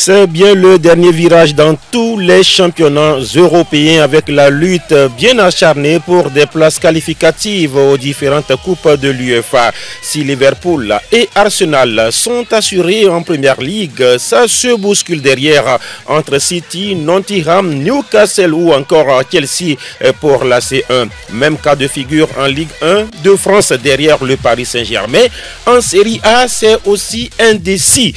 C'est bien le dernier virage dans tous les championnats européens avec la lutte bien acharnée pour des places qualificatives aux différentes coupes de l'UEFA. Si Liverpool et Arsenal sont assurés en Première Ligue, ça se bouscule derrière entre City, Nottingham, Newcastle ou encore Chelsea pour la C1. Même cas de figure en Ligue 1 de France derrière le Paris Saint-Germain. En Série A, c'est aussi indécis,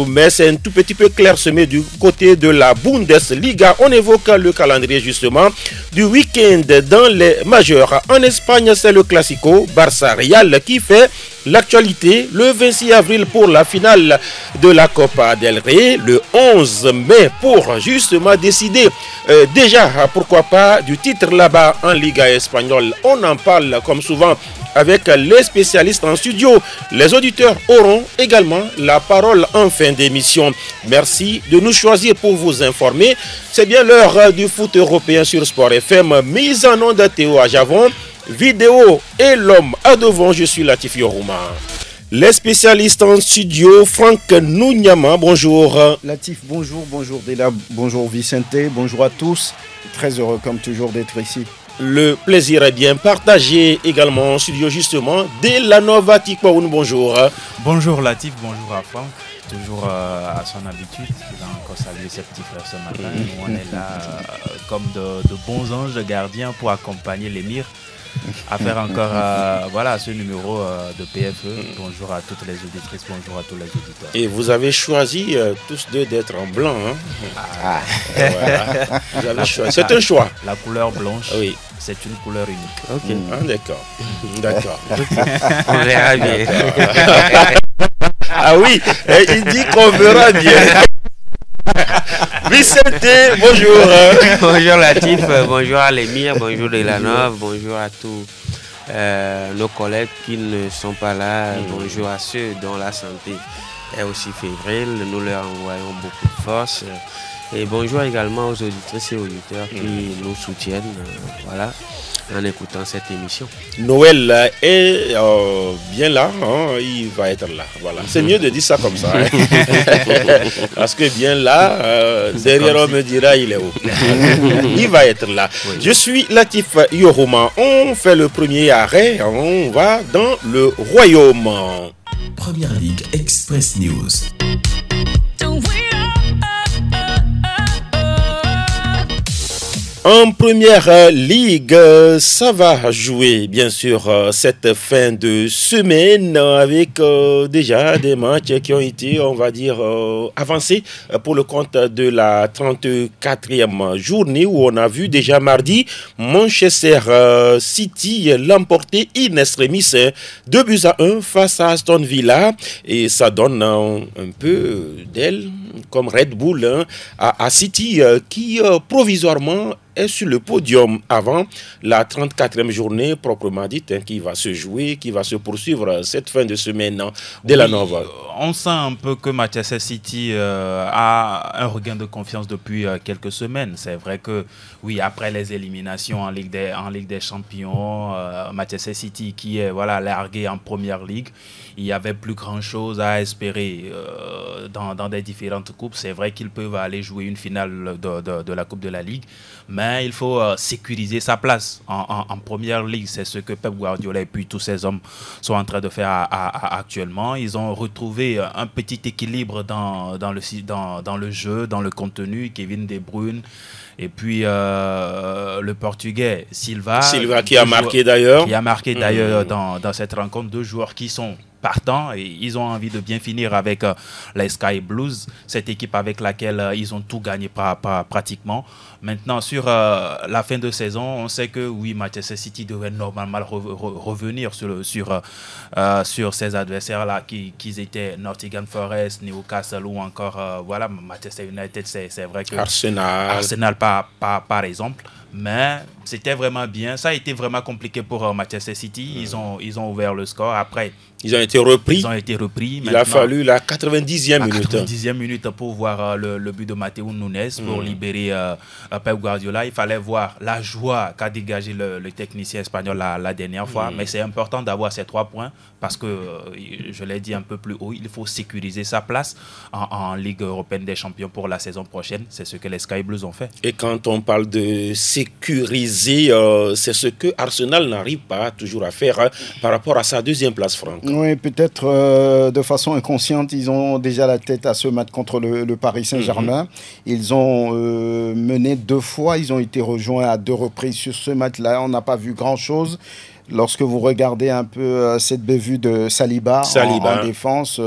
mais c'est un tout petit peu clairsemé du côté de la Bundesliga. On évoque le calendrier justement du week-end dans les majeurs. En Espagne, c'est le Classico Barça-Real qui fait l'actualité le 26 avril pour la finale de la Copa del Rey, le 11 mai pour justement décider déjà pourquoi pas du titre là-bas en Liga espagnole. On en parle comme souvent avec les spécialistes en studio. Les auditeurs auront également la parole en fin d'émission. Merci de nous choisir pour vous informer. C'est bien l'heure du foot européen sur Sport FM. Mise en onde de Théo Ajavon. Vidéo et l'homme à devant, je suis Latif Yorouma. Les spécialistes en studio, Franck Nounyama, bonjour. Latif, bonjour, bonjour Dela, bonjour Vicente, bonjour à tous. Très heureux comme toujours d'être ici. Le plaisir est bien partagé également en studio justement. Delanova Tikwaoun, bonjour. Bonjour Latif, bonjour à Franck. Toujours à son habitude, il a encore salué ses petits frères ce matin. Nous, on est là comme de bons anges gardiens pour accompagner l'émir à faire encore ce numéro de PFE. Bonjour à toutes les auditrices, bonjour à tous les auditeurs. Et vous avez choisi tous deux d'être en blanc. Hein? Voilà. Vous avez choisi. C'est un choix. La couleur blanche, oui. C'est une couleur unique. Ok. D'accord. D'accord. On verra bien. Ah oui, il dit qu'on verra bien. Vicente, bonjour. Bonjour Latif, bonjour à l'émir, bonjour Delanov, bonjour à tous nos collègues qui ne sont pas là, bonjour à ceux dont la santé est aussi fébrile, nous leur envoyons beaucoup de force. Et bonjour également aux auditrices et auditeurs qui nous soutiennent en écoutant cette émission. Noël est bien là, hein, il va être là. Voilà. C'est mieux de dire ça comme ça. Hein. Parce que bien là, derrière on me dira il est où. Il va être là. Oui. Je suis Latif Yorouma. On fait le premier arrêt, on va dans le royaume. Première Ligue Express News. En Première Ligue, ça va jouer bien sûr cette fin de semaine avec déjà des matchs qui ont été, on va dire, avancés pour le compte de la 34e journée où on a vu déjà mardi Manchester City l'emporter in extremis 2-1 face à Aston Villa et ça donne un peu d'aile comme Red Bull à City qui provisoirement est sur le podium avant la 34e journée proprement dite qui va se jouer, qui va se poursuivre cette fin de semaine de la Nova. On sent un peu que Manchester City a un regain de confiance depuis quelques semaines. C'est vrai que oui, après les éliminations en Ligue des Champions, Manchester City qui est largué en Première Ligue, il n'y avait plus grand-chose à espérer dans des différentes coupes. C'est vrai qu'ils peuvent aller jouer une finale de la Coupe de la Ligue, mais il faut sécuriser sa place en Première Ligue. C'est ce que Pep Guardiola et puis tous ses hommes sont en train de faire actuellement. Ils ont retrouvé un petit équilibre dans le jeu, dans le contenu. Kevin De Bruyne et puis le Portugais Silva qui a marqué d'ailleurs. Qui a marqué d'ailleurs dans cette rencontre. Deux joueurs qui sont partants et ils ont envie de bien finir avec les Sky Blues, cette équipe avec laquelle ils ont tout gagné pratiquement. Maintenant, sur la fin de saison, on sait que oui, Manchester City devrait normalement revenir sur ces adversaires-là qui étaient Nottingham Forest, Newcastle ou encore Manchester United. C'est vrai que Arsenal par exemple. Mais c'était vraiment bien. Ça a été vraiment compliqué pour Manchester City. Ils ont ouvert le score. Après, Ils ont été repris. Ils ont été repris. Il a fallu la 90e minute. 90e minute pour voir le but de Matteo Nunes pour libérer Pep Guardiola. Il fallait voir la joie qu'a dégagé le technicien espagnol la dernière fois. Mais c'est important d'avoir ces 3 points parce que, je l'ai dit un peu plus haut, il faut sécuriser sa place en Ligue européenne des champions pour la saison prochaine. C'est ce que les Sky Blues ont fait. Et quand on parle de sécuriser, c'est ce que Arsenal n'arrive pas toujours à faire par rapport à sa 2e place, Franck. Oui, peut-être de façon inconsciente, ils ont déjà la tête à ce match contre le Paris Saint-Germain. Ils ont mené 2 fois, ils ont été rejoints à 2 reprises sur ce match-là. On n'a pas vu grand-chose. Lorsque vous regardez un peu cette bévue de Saliba. En défense,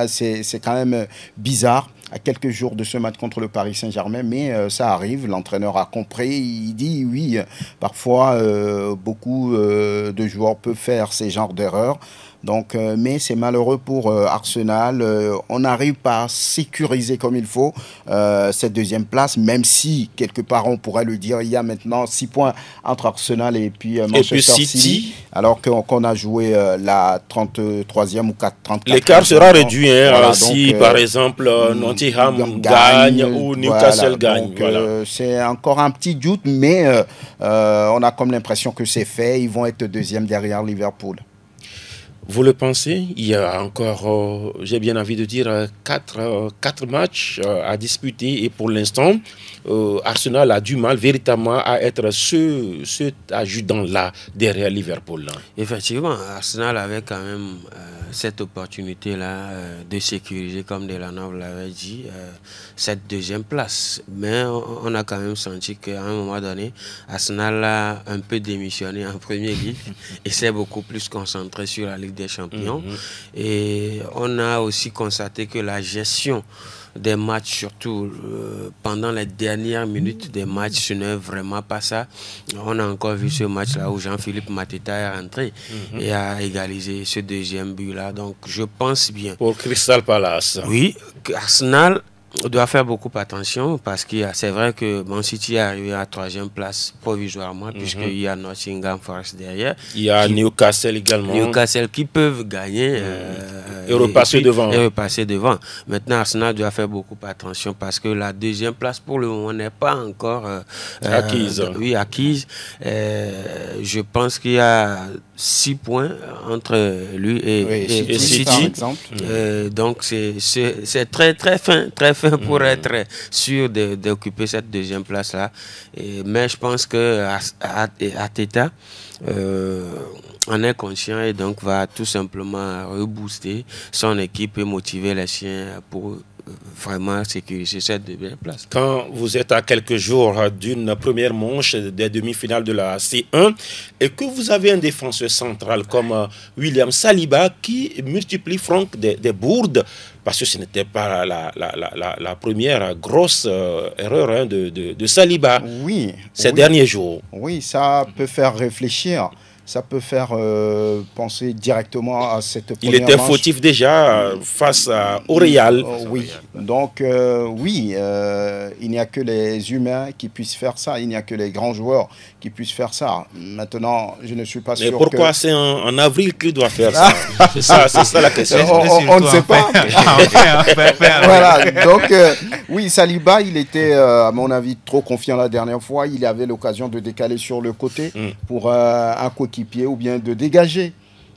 c'est quand même bizarre. À quelques jours de ce match contre le Paris Saint-Germain, mais ça arrive, l'entraîneur a compris, il dit oui, parfois beaucoup de joueurs peuvent faire ces genres d'erreurs. Donc, mais c'est malheureux pour Arsenal. On n'arrive pas à sécuriser comme il faut cette 2e place, même si, quelque part, on pourrait le dire, il y a maintenant 6 points entre Arsenal et puis Manchester City, alors qu'on a joué la 33e ou 34e. L'écart sera réduit si, par exemple, Nottingham gagne ou Newcastle gagne. C'est encore un petit doute, mais on a comme l'impression que c'est fait. Ils vont être 2e derrière Liverpool. Vous le pensez? Il y a encore, j'ai bien envie de dire, 4 matchs à disputer. Et pour l'instant, Arsenal a du mal véritablement à être ce adjudant-là derrière Liverpool. Là. Effectivement, Arsenal avait quand même cette opportunité-là de sécuriser, comme Delanov l'avait dit, cette 2e place. Mais on a quand même senti qu'à un moment donné, Arsenal a un peu démissionné en Premier League et s'est beaucoup plus concentré sur la Ligue des Champions. Et on a aussi constaté que la gestion des matchs, surtout pendant les dernières minutes des matchs, ce n'est vraiment pas ça. On a encore vu ce match-là où Jean-Philippe Mateta est rentré et a égalisé ce 2e but-là. Donc je pense bien. Pour Crystal Palace. Oui, Arsenal doit faire beaucoup attention parce que c'est vrai que Man City est arrivé à 3e place provisoirement puisqu'il y a Nottingham Forest derrière. Il y a Newcastle également. Newcastle qui peuvent gagner et repasser devant. Maintenant, Arsenal doit faire beaucoup attention parce que la 2e place pour le moment n'est pas encore acquise. Acquise. Je pense qu'il y a 6 points entre lui et City. Par exemple. Donc c'est très fin pour être sûr d'occuper cette 2e place là. Mais je pense que Arteta en est conscient et donc va tout simplement rebooster son équipe et motiver les siens pour vraiment sécuriser cette 2e place. Quand vous êtes à quelques jours d'une première manche des demi-finales de la C1 et que vous avez un défenseur central comme William Saliba qui multiplie, Franck, des bourdes, parce que ce n'était pas la première grosse erreur de Saliba ces derniers jours. Oui, ça peut faire réfléchir. Ça peut faire penser directement à cette première manche. Il était manche. fautif déjà face au Real. Oui, donc il n'y a que les humains qui puissent faire ça. Il n'y a que les grands joueurs qui puissent faire ça. Maintenant, je ne suis pas sûr. Mais pourquoi c'est en avril qu'il doit faire ça? C'est ça la question. On ne sait pas. Voilà, donc oui, Saliba, il était à mon avis trop confiant la dernière fois. Il avait l'occasion de décaler sur le côté pour un coéquipier ou bien de dégager.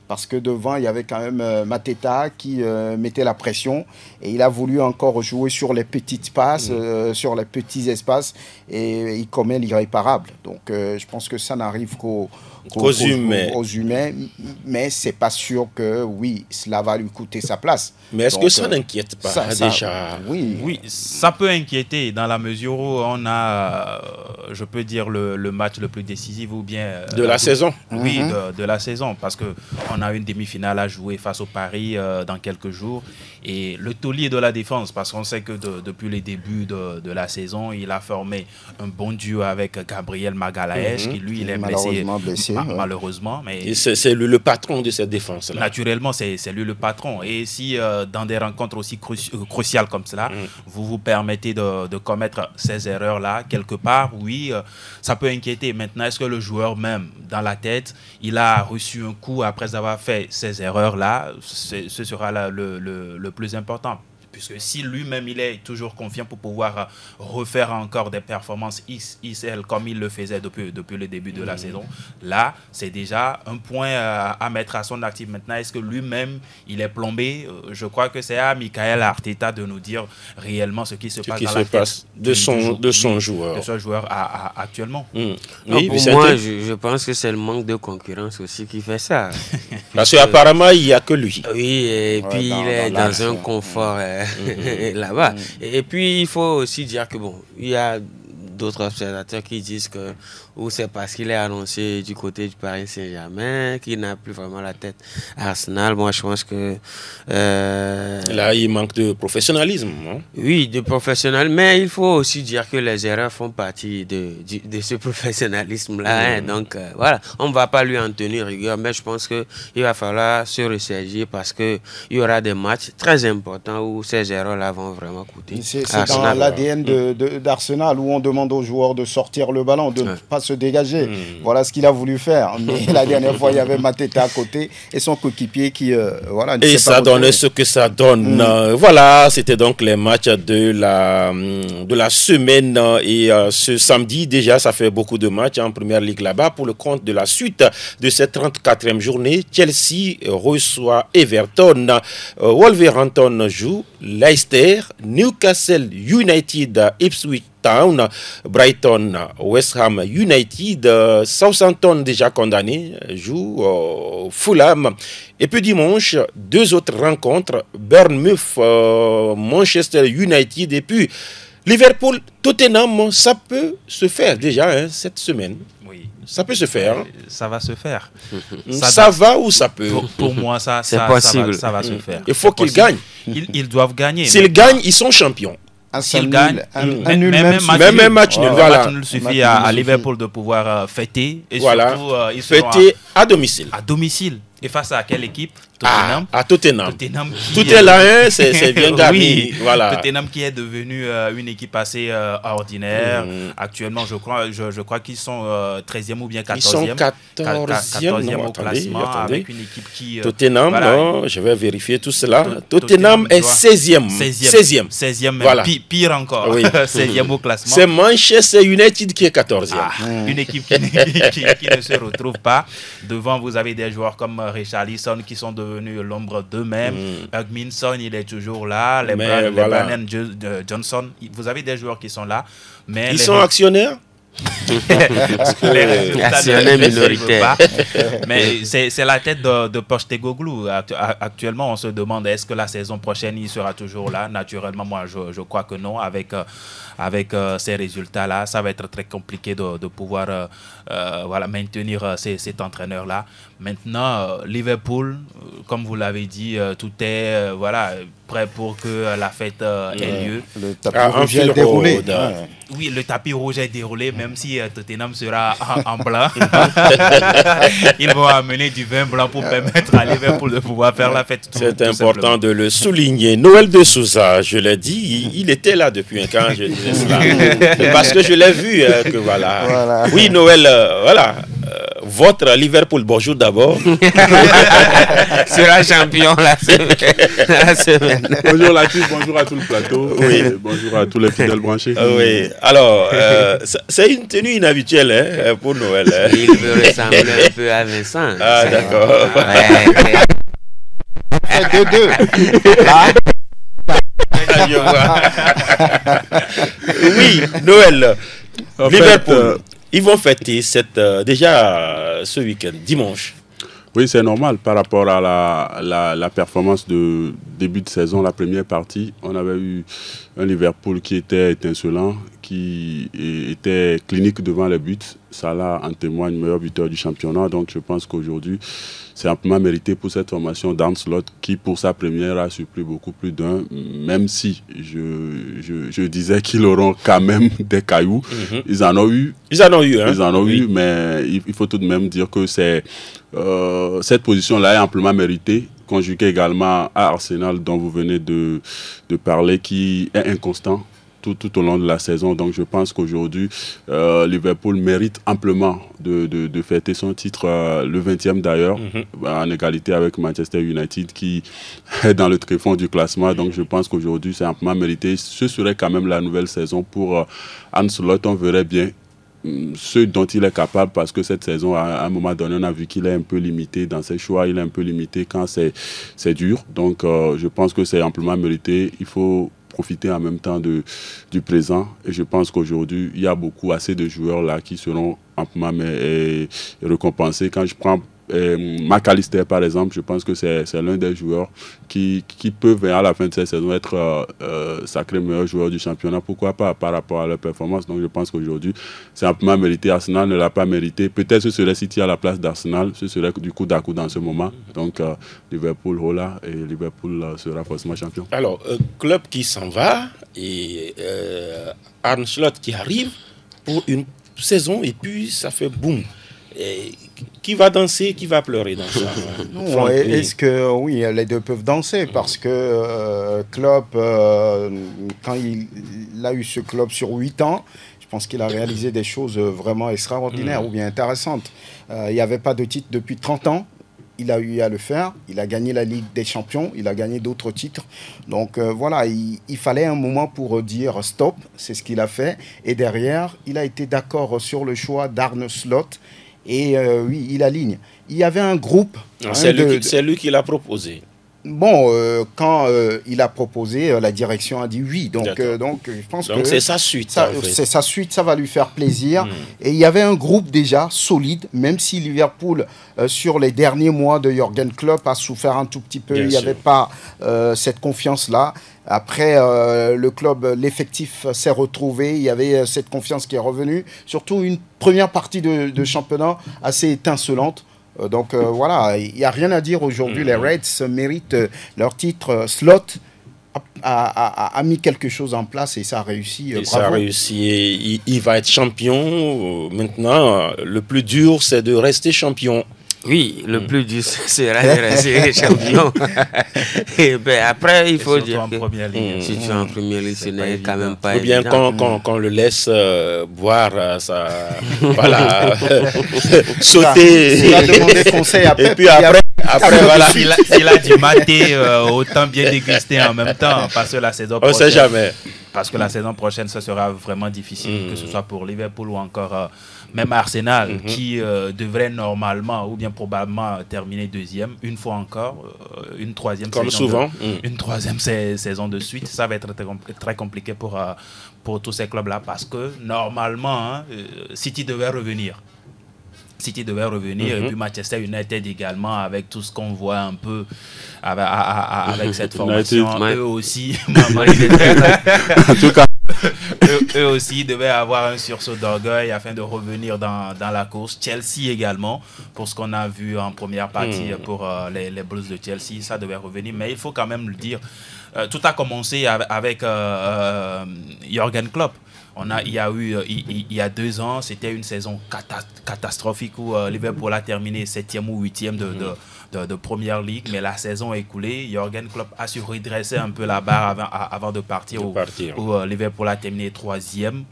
Parce que devant, il y avait quand même Mateta qui mettait la pression et il a voulu encore jouer sur les petites passes, sur les petits espaces et il commet l'irréparable. Donc je pense que ça n'arrive qu'aux humains, mais c'est pas sûr que cela va lui coûter sa place. Mais est-ce que ça n'inquiète pas déjà? Oui, ça peut inquiéter dans la mesure où on a, je peux dire, le match le plus décisif ou bien de la saison. Oui, de la saison, parce que on a une demi-finale à jouer face au Paris dans quelques jours et le taulier de la défense, parce qu'on sait que depuis les débuts de la saison, il a formé un bon duo avec Gabriel Magalhaes qui lui il est blessé. Malheureusement, mais c'est lui le patron de cette défense-là. Naturellement, c'est lui le patron. Et si dans des rencontres aussi cruciales comme cela, vous vous permettez de commettre ces erreurs-là, quelque part, ça peut inquiéter. Maintenant, est-ce que le joueur même, dans la tête, il a reçu un coup après avoir pas fait ces erreurs-là, ce sera le plus important. Puisque si lui-même il est toujours confiant pour pouvoir refaire encore des performances XXL comme il le faisait depuis le début de la saison, là c'est déjà un point à mettre à son actif. Maintenant, est-ce que lui-même il est plombé? Je crois que c'est à Michael Arteta de nous dire réellement ce qui se passe dans la tête de son joueur. De son joueur actuellement. Oui, pour moi, je pense que c'est le manque de concurrence aussi qui fait ça. Parce qu'apparemment il n'y a que lui. Oui, et puis il est dans un confort là-bas. Et puis, il faut aussi dire que, bon, il y a d'autres observateurs qui disent que ou c'est parce qu'il est annoncé du côté du Paris Saint-Germain qu'il n'a plus vraiment la tête à Arsenal. Moi, je pense que... là, il manque de professionnalisme. Hein? Oui, de professionnalisme. Mais il faut aussi dire que les erreurs font partie de ce professionnalisme-là. Donc, voilà, on ne va pas lui en tenir rigueur. Mais je pense qu'il va falloir se ressaisir parce qu'il y aura des matchs très importants où ces erreurs-là vont vraiment coûter. C'est dans l'ADN d'Arsenal où on demande aux joueurs de sortir le ballon, de ne pas se dégager. Voilà ce qu'il a voulu faire. Mais la dernière fois, il y avait Mateta à côté et son coéquipier qui... voilà, et ça donne ce que ça donne. Voilà, c'était donc les matchs de la semaine. Et ce samedi, déjà, ça fait beaucoup de matchs en Première Ligue là-bas. Pour le compte de la suite de cette 34e journée, Chelsea reçoit Everton. Wolverhampton joue Leicester, Newcastle United, Ipswich Town, Brighton, West Ham United, Southampton déjà condamné, joue Fulham. Et puis dimanche, 2 autres rencontres, Bournemouth, Manchester United et puis Liverpool, Tottenham. Ça peut se faire déjà cette semaine. Oui. Ça peut se faire. Ça va se faire. Ça va ou ça peut? Pour moi, ça va se faire. Il faut qu'ils gagnent. Ils doivent gagner. S'ils gagnent, ils sont champions. S'ils gagnent, même match nul. Voilà. Il suffit à Liverpool de pouvoir fêter. Et voilà. surtout, ils fêter à domicile. À domicile. Et face à quelle équipe? Tottenham. Tottenham. Tout est là, c'est bien garni. Oui, voilà. Tottenham qui est devenu une équipe assez ordinaire. Actuellement, je crois qu'ils sont 13e ou bien 14e. Ils sont 14e au classement avec une équipe qui... Tottenham, voilà. Non, je vais vérifier tout cela. Tottenham est 16e. 16e, même voilà. Pire encore. Oui. 16e au classement. C'est Manchester United qui est 14e. Une équipe qui ne se retrouve pas. Devant, vous avez des joueurs comme Richarlison qui sont devenus l'ombre d'eux-mêmes. Hugminson, il est toujours là. Les Brandon Johnson, vous avez des joueurs qui sont là. Mais ils sont actionnaires? Actionnaires minoritaires. Mais c'est la tête de Postecoglou. Actuellement, on se demande est-ce que la saison prochaine il sera toujours là. Naturellement, moi je crois que non. Avec ces résultats-là, ça va être très compliqué de pouvoir maintenir cet entraîneur-là. Maintenant, Liverpool, comme vous l'avez dit, tout est prêt pour que la fête ait lieu. Le tapis rouge est déroulé. Oui, le tapis rouge est déroulé, même si Tottenham sera en blanc. Ils vont amener du vin blanc pour permettre à Liverpool de pouvoir faire la fête. C'est important de le souligner. Noël de Sousa, je l'ai dit, il était là depuis un temps, je disais cela. Parce que je l'ai vu, que voilà. Oui, Noël, votre Liverpool, bonjour d'abord. Sera champion la semaine. Bonjour Latif, bonjour à tout le plateau. Oui. Bonjour à tous les fidèles branchés. Oui, alors, c'est une tenue inhabituelle pour Noël. Il veut ressembler un peu à Vincent. Ah, d'accord. Fait 2-2. Oui, Noël. Liverpool. Ils vont fêter déjà ce week-end, dimanche. Oui, c'est normal par rapport à la performance de début de saison, la première partie. On avait eu un Liverpool qui était étincelant, qui était clinique devant les buts. Salah en témoigne, meilleur buteur du championnat. Donc je pense qu'aujourd'hui, c'est amplement mérité pour cette formation d'Arne Slot qui, pour sa première, a surpris beaucoup plus d'un, même si je disais qu'ils auront quand même des cailloux. Ils en ont eu. Mais il faut tout de même dire que cette position-là est amplement méritée, conjuguée également à Arsenal, dont vous venez de parler, qui est inconstant. tout au long de la saison. Donc je pense qu'aujourd'hui, Liverpool mérite amplement de fêter son titre, le 20e d'ailleurs, en égalité avec Manchester United qui est dans le tréfonds du classement. Donc je pense qu'aujourd'hui, c'est amplement mérité. Ce serait quand même la nouvelle saison pour Arne Slot. On verrait bien ce dont il est capable, parce que cette saison, à un moment donné, on a vu qu'il est un peu limité dans ses choix, il est un peu limité quand c'est dur. Donc je pense que c'est amplement mérité. Il faut profiter en même temps du présent, et je pense qu'aujourd'hui il y a assez de joueurs là qui seront amplement récompensés. Quand je prends McAllister par exemple, je pense que c'est l'un des joueurs qui peuvent à la fin de cette saison être sacré meilleur joueur du championnat. Pourquoi pas, par rapport à leur performance. Donc je pense qu'aujourd'hui c'est amplement mérité. Arsenal ne l'a pas mérité. Peut-être ce serait City à la place d'Arsenal, ce serait du coup d'à coup dans ce moment. Donc Liverpool roula et Liverpool sera forcément champion. Alors club qui s'en va et Arne Slot qui arrive pour une saison et puis ça fait boum. Et qui va danser, qui va pleurer dans ça? Non, est-ce que oui, les deux peuvent danser, parce que Klopp, quand il a eu ce club sur 8 ans, je pense qu'il a réalisé des choses vraiment extraordinaires ou bien intéressantes. Il n'y avait pas de titre depuis 30 ans. Il a eu à le faire. Il a gagné la Ligue des Champions. Il a gagné d'autres titres. Donc voilà, il fallait un moment pour dire stop. C'est ce qu'il a fait. Et derrière, il a été d'accord sur le choix d'Arne Slot. Et oui, il aligne. Il y avait un groupe. C'est lui qui l'a proposé. Bon, quand il a proposé, la direction a dit oui. Donc je pense que c'est sa suite. C'est sa suite, ça va lui faire plaisir. Et il y avait un groupe déjà solide, même si Liverpool, sur les derniers mois de Jürgen Klopp, a souffert un tout petit peu. Il n'y avait pas cette confiance-là. Après, le club, l'effectif s'est retrouvé. Il y avait cette confiance qui est revenue. Surtout une première partie de championnat assez étincelante. Donc voilà, il n'y a rien à dire aujourd'hui. Les Reds méritent leur titre. Slot a mis quelque chose en place et ça a réussi. Et ça a réussi. Il va être champion. Maintenant, le plus dur, c'est de rester champion. Oui, le plus dur sera de rester champion. Et ben après, il faut dire que si tu es en première ligue, ce n'est quand même pas évident. Ou bien quand on le laisse boire ça, voilà, sauter. Il a demandé conseil après. Et puis après voilà. S'il a du maté, autant bien déguster en même temps, parce que la saison prochaine. On ne sait jamais. Parce que la saison prochaine, ça sera vraiment difficile, que ce soit pour Liverpool ou encore même Arsenal, qui devrait normalement ou bien probablement terminer deuxième, une fois encore, une troisième comme saison. Souvent. Une troisième saison de suite. Ça va être très compliqué pour tous ces clubs-là, parce que normalement, City devait revenir. Et puis Manchester United également, avec tout ce qu'on voit un peu avec cette formation, eux aussi, en tout cas, eux aussi devaient avoir un sursaut d'orgueil afin de revenir dans la course. Chelsea également, pour ce qu'on a vu en première partie pour les Blues de Chelsea, ça devait revenir, mais il faut quand même le dire, tout a commencé avec Jürgen Klopp. Il y a 2 ans, c'était une saison catastrophique où Liverpool a terminé 7e ou 8e de Première Ligue, mais la saison écoulée, Jürgen Klopp a su redresser un peu la barre avant de partir. Où Liverpool a terminé 3e,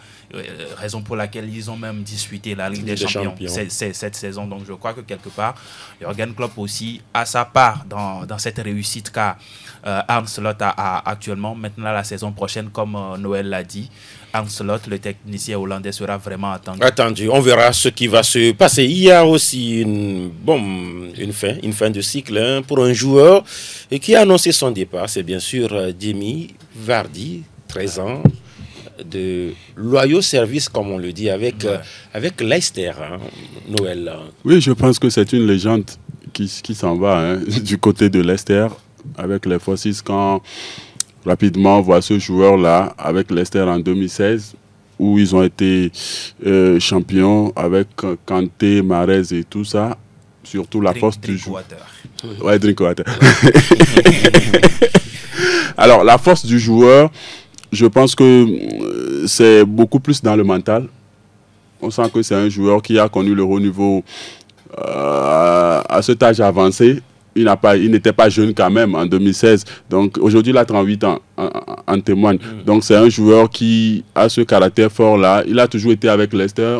raison pour laquelle ils ont même disputé la Ligue des Champions. Cette saison. Donc je crois que quelque part, Jürgen Klopp aussi a sa part dans cette réussite qu'a Arne Slot actuellement. Maintenant, la saison prochaine, comme Noël l'a dit, Arne Slot, le technicien hollandais, sera vraiment attendu. On verra ce qui va se passer. Il y a aussi une fin de cycle pour un joueur qui a annoncé son départ. C'est bien sûr Jamie Vardy, 13 ans, de loyaux services, comme on le dit, avec Leicester, Noël. Oui, je pense que c'est une légende qui s'en va du côté de Leicester, avec les Foxes, quand rapidement on voit ce joueur-là avec Leicester en 2016, où ils ont été champions avec Kanté, Mahrez et tout ça. Surtout la force du joueur. Ouais, Drinkwater. Alors, la force du joueur, je pense que c'est beaucoup plus dans le mental. On sent que c'est un joueur qui a connu le haut niveau à cet âge avancé. Il n'était pas jeune quand même en 2016. Donc aujourd'hui, il a 38 ans. en témoigne. Donc c'est un joueur qui a ce caractère fort-là. Il a toujours été avec Leicester.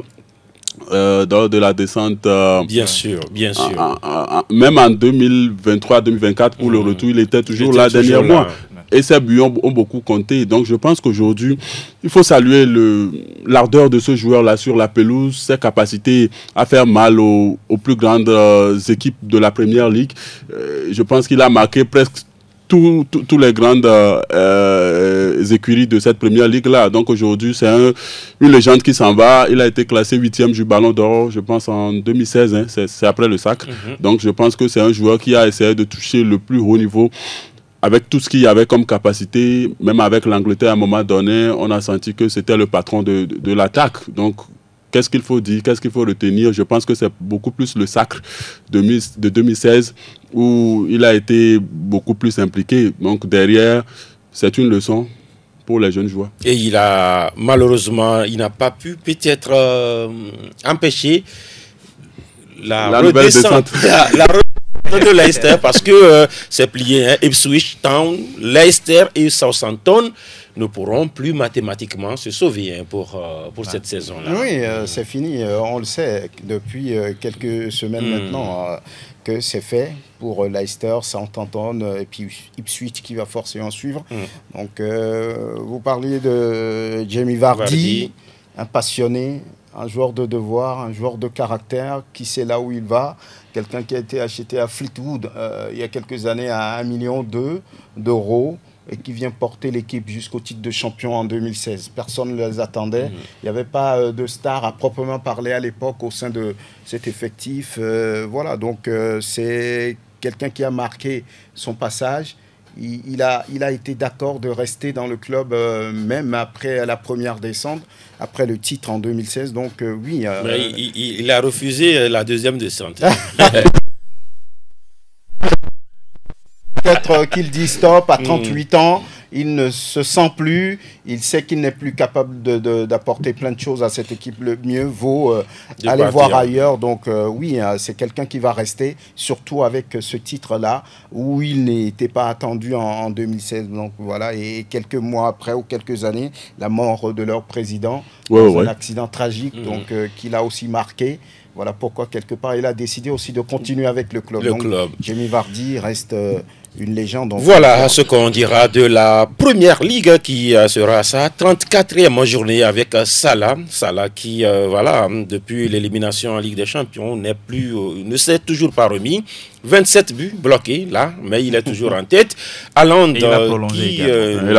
Lors de la descente, bien sûr. Même en 2023-2024 pour le retour, il était toujours là dernièrement. Et ses buts ont beaucoup compté. Donc je pense qu'aujourd'hui, il faut saluer l'ardeur de ce joueur-là sur la pelouse, ses capacités à faire mal aux plus grandes équipes de la Première Ligue. Je pense qu'il a marqué presque tous les grandes écuries de cette Première Ligue-là. Donc aujourd'hui, c'est une légende qui s'en va. Il a été classé 8e du Ballon d'Or, je pense, en 2016. Hein, c'est après le sacre. Donc je pense que c'est un joueur qui a essayé de toucher le plus haut niveau avec tout ce qu'il y avait comme capacité. Même avec l'Angleterre, à un moment donné, on a senti que c'était le patron de l'attaque. Donc qu'est-ce qu'il faut dire, qu'est-ce qu'il faut retenir? Je pense que c'est beaucoup plus le sacre de 2016 où il a été beaucoup plus impliqué. Donc derrière, c'est une leçon pour les jeunes joueurs. Et malheureusement, il n'a pas pu peut-être empêcher la nouvelle descente. De Leicester parce que c'est plié. Hein. Ipswich Town, Leicester et Southampton ne pourront plus mathématiquement se sauver pour cette saison-là. Oui, c'est fini. On le sait depuis quelques semaines maintenant que c'est fait pour Leicester, Southampton et puis Ipswich qui va forcément suivre. Donc, vous parliez de Jamie Vardy, un passionné, un joueur de devoir, un joueur de caractère qui sait là où il va. Quelqu'un qui a été acheté à Fleetwood il y a quelques années à 1,2 million d'euros et qui vient porter l'équipe jusqu'au titre de champion en 2016. Personne ne les attendait. Il n'y avait pas de star à proprement parler à l'époque au sein de cet effectif. Voilà, donc c'est quelqu'un qui a marqué son passage. Il a été d'accord de rester dans le club même après la première descente, après le titre en 2016. Donc oui. Il a refusé la deuxième descente. Peut-être qu'il dit stop à 38 ans. Il ne se sent plus, il sait qu'il n'est plus capable d'apporter plein de choses à cette équipe. Le mieux vaut aller voir ailleurs. Donc oui, c'est quelqu'un qui va rester, surtout avec ce titre-là, où il n'était pas attendu en 2016. Donc voilà, et quelques mois après ou quelques années, la mort de leur président, un accident tragique, donc qui l'a aussi marqué. Voilà pourquoi, quelque part, il a décidé aussi de continuer avec le club. Jamie Vardy reste une légende. Voilà ce qu'on dira de la Première Ligue qui sera sa 34e journée avec Salah. Salah qui, voilà, depuis l'élimination en Ligue des Champions, ne s'est toujours pas remis. 27 buts bloqués là, mais il est toujours en tête. Haaland, il a prolongé. Il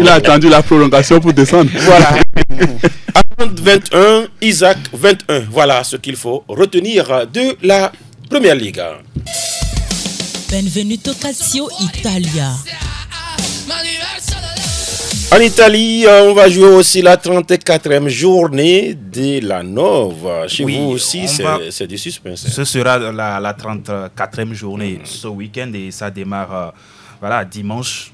a attendu la prolongation pour descendre. Voilà. Haaland 21, Isaac 21. Voilà ce qu'il faut retenir de la Première Ligue. Benvenuto Calcio Italia. En Italie, on va jouer aussi la 34e journée de la Nove. Chez vous aussi, c'est du suspense. Ce sera la 34e journée ce week-end et ça démarre dimanche.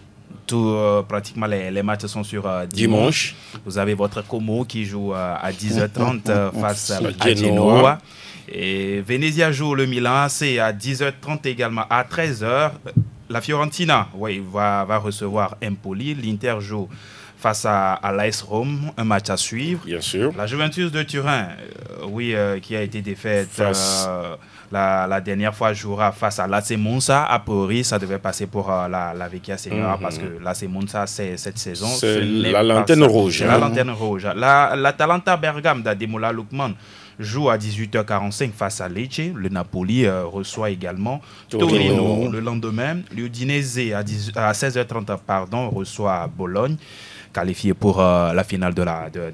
Pratiquement les matchs sont sur dimanche. Vous avez votre Como qui joue à 10h30 face à Genoa. Et Venezia joue le Milan AC à 10h30 également. À 13h, la Fiorentina va recevoir Empoli. L'Inter joue face à l'AS Rome, un match à suivre. Bien sûr. La Juventus de Turin, qui a été défaite la dernière fois, jouera face à l'AC Monza. A priori, ça devait passer pour la Vecchia Signora parce que l'AC Monza, cette saison, c'est la lanterne rouge. La lanterne rouge. L'Atalanta Bergame d'Ademola Lookman joue à 18h45 face à Lecce. Le Napoli reçoit également Torino. Le lendemain, l'Udinese à 16h30 reçoit Bologne, qualifié pour la finale de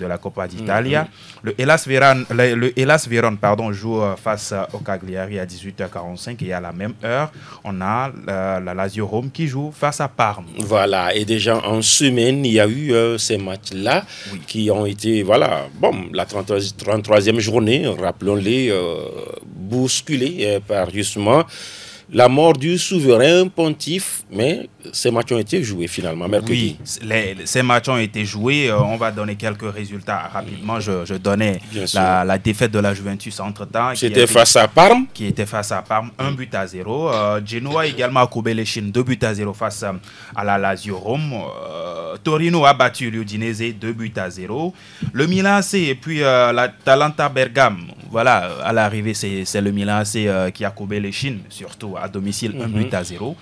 la Coppa d'Italia. Le Hellas Vérone joue face au Cagliari à 18h45 et à la même heure, on a la Lazio Rome qui joue face à Parme. Voilà, et déjà en semaine, il y a eu ces matchs-là qui ont été, la 33e journée, rappelons-les, bousculés par justement la mort du souverain pontife, mais ces matchs ont été joués finalement mercredi. Oui, ces matchs ont été joués. On va donner quelques résultats rapidement. Je donnais la défaite de la Juventus entre-temps. C'était face à Parme. Qui était face à Parme, 1-0. Genoa également a courbé les chines, 2-0 face à la Lazio Rome. Torino a battu l'Udinese 2-0. Le Milan AC et puis l'Atalanta Bergame. Voilà, à l'arrivée, c'est le Milan AC qui a courbé les chines, surtout à domicile, 1-0.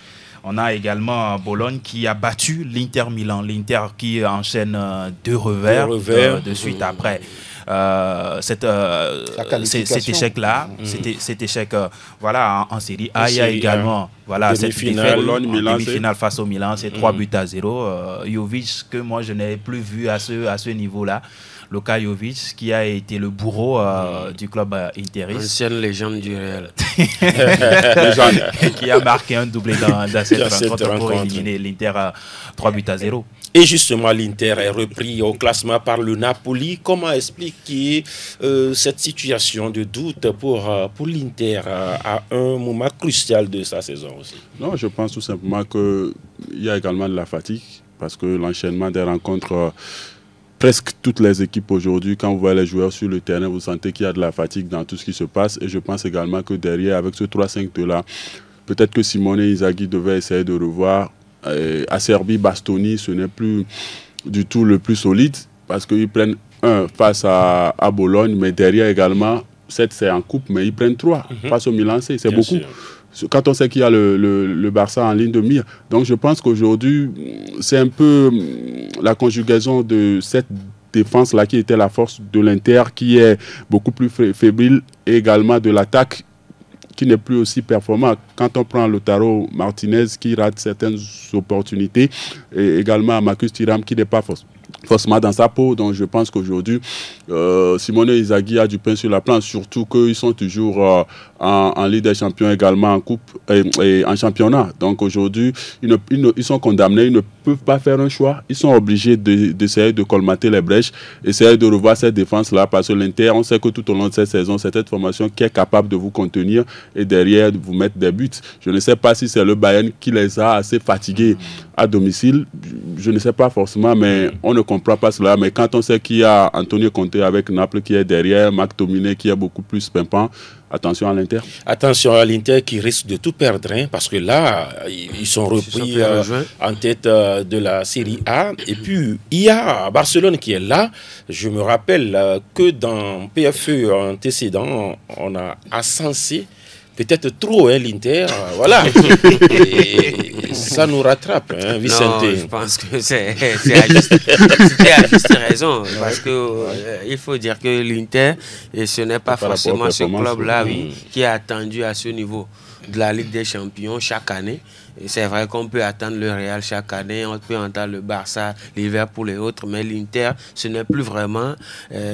On a également Bologne qui a battu l'Inter Milan. L'Inter qui enchaîne 2 revers de suite après. Cet échec-là, cet échec en Série A. Il y a également cette demi-finale face au Milan, c'est 3-0. Jovic, que moi je n'ai plus vu à ce niveau-là. Luka Jovic, qui a été le bourreau du club interiste. Ancienne légende du Real. Qui a marqué un doublé dans cette rencontre pour éliminer l'Inter 3-0. Et justement, l'Inter est repris au classement par le Napoli. Comment expliquer cette situation de doute pour l'Inter à un moment crucial de sa saison aussi? Non, je pense tout simplement qu'il y a également de la fatigue, parce que l'enchaînement des rencontres... presque toutes les équipes aujourd'hui, quand vous voyez les joueurs sur le terrain, vous sentez qu'il y a de la fatigue dans tout ce qui se passe. Et je pense également que derrière, avec ce 3-5-2-là, peut-être que Simone Inzaghi devait essayer de revoir. Acerbi, Bastoni, ce n'est plus du tout le plus solide, parce qu'ils prennent 1 face à Bologne, mais derrière également, 7 c'est en coupe, mais ils prennent 3 face au Milan AC. C'est beaucoup. Sûr. Quand on sait qu'il y a le Barça en ligne de mire. Donc je pense qu'aujourd'hui, c'est un peu la conjugaison de cette défense-là qui était la force de l'Inter, qui est beaucoup plus fébrile, et également de l'attaque qui n'est plus aussi performant. Quand on prend Lautaro Martinez qui rate certaines opportunités, et également Marcus Thuram qui n'est pas forcément dans sa peau. Donc je pense qu'aujourd'hui, Simone Inzaghi a du pain sur la planche, surtout qu'ils sont toujours en Ligue des Champions, également en Coupe et en championnat. Donc aujourd'hui, ils sont condamnés, ils ne peuvent pas faire un choix. Ils sont obligés d'essayer de colmater les brèches, essayer de revoir cette défense-là, parce que l'Inter, on sait que tout au long de cette saison, c'est cette formation qui est capable de vous contenir et derrière de vous mettre des buts. Je ne sais pas si c'est le Bayern qui les a assez fatigués à domicile. Je ne sais pas forcément, mais on ne comprend pas cela. Mais quand on sait qu'il y a Antonio Conte avec Naples qui est derrière, Marc Dominé qui est beaucoup plus pimpant, attention à l'Inter. Attention à l'Inter qui risque de tout perdre, hein, parce que là, ils sont repris en tête de la Série A. Et puis, il y a Barcelone qui est là. Je me rappelle que dans PFE antécédent, on a ascensé peut-être trop l'Inter, voilà. Et ça nous rattrape, hein, Vicente. Non, je pense que c'était à juste raison, parce que il faut dire que l'Inter, et ce n'est pas forcément ce club-là qui est attendu à ce niveau de la Ligue des Champions chaque année. Et c'est vrai qu'on peut attendre le Real chaque année, on peut entendre le Barça, Liverpool et autres, mais l'Inter, ce n'est plus vraiment,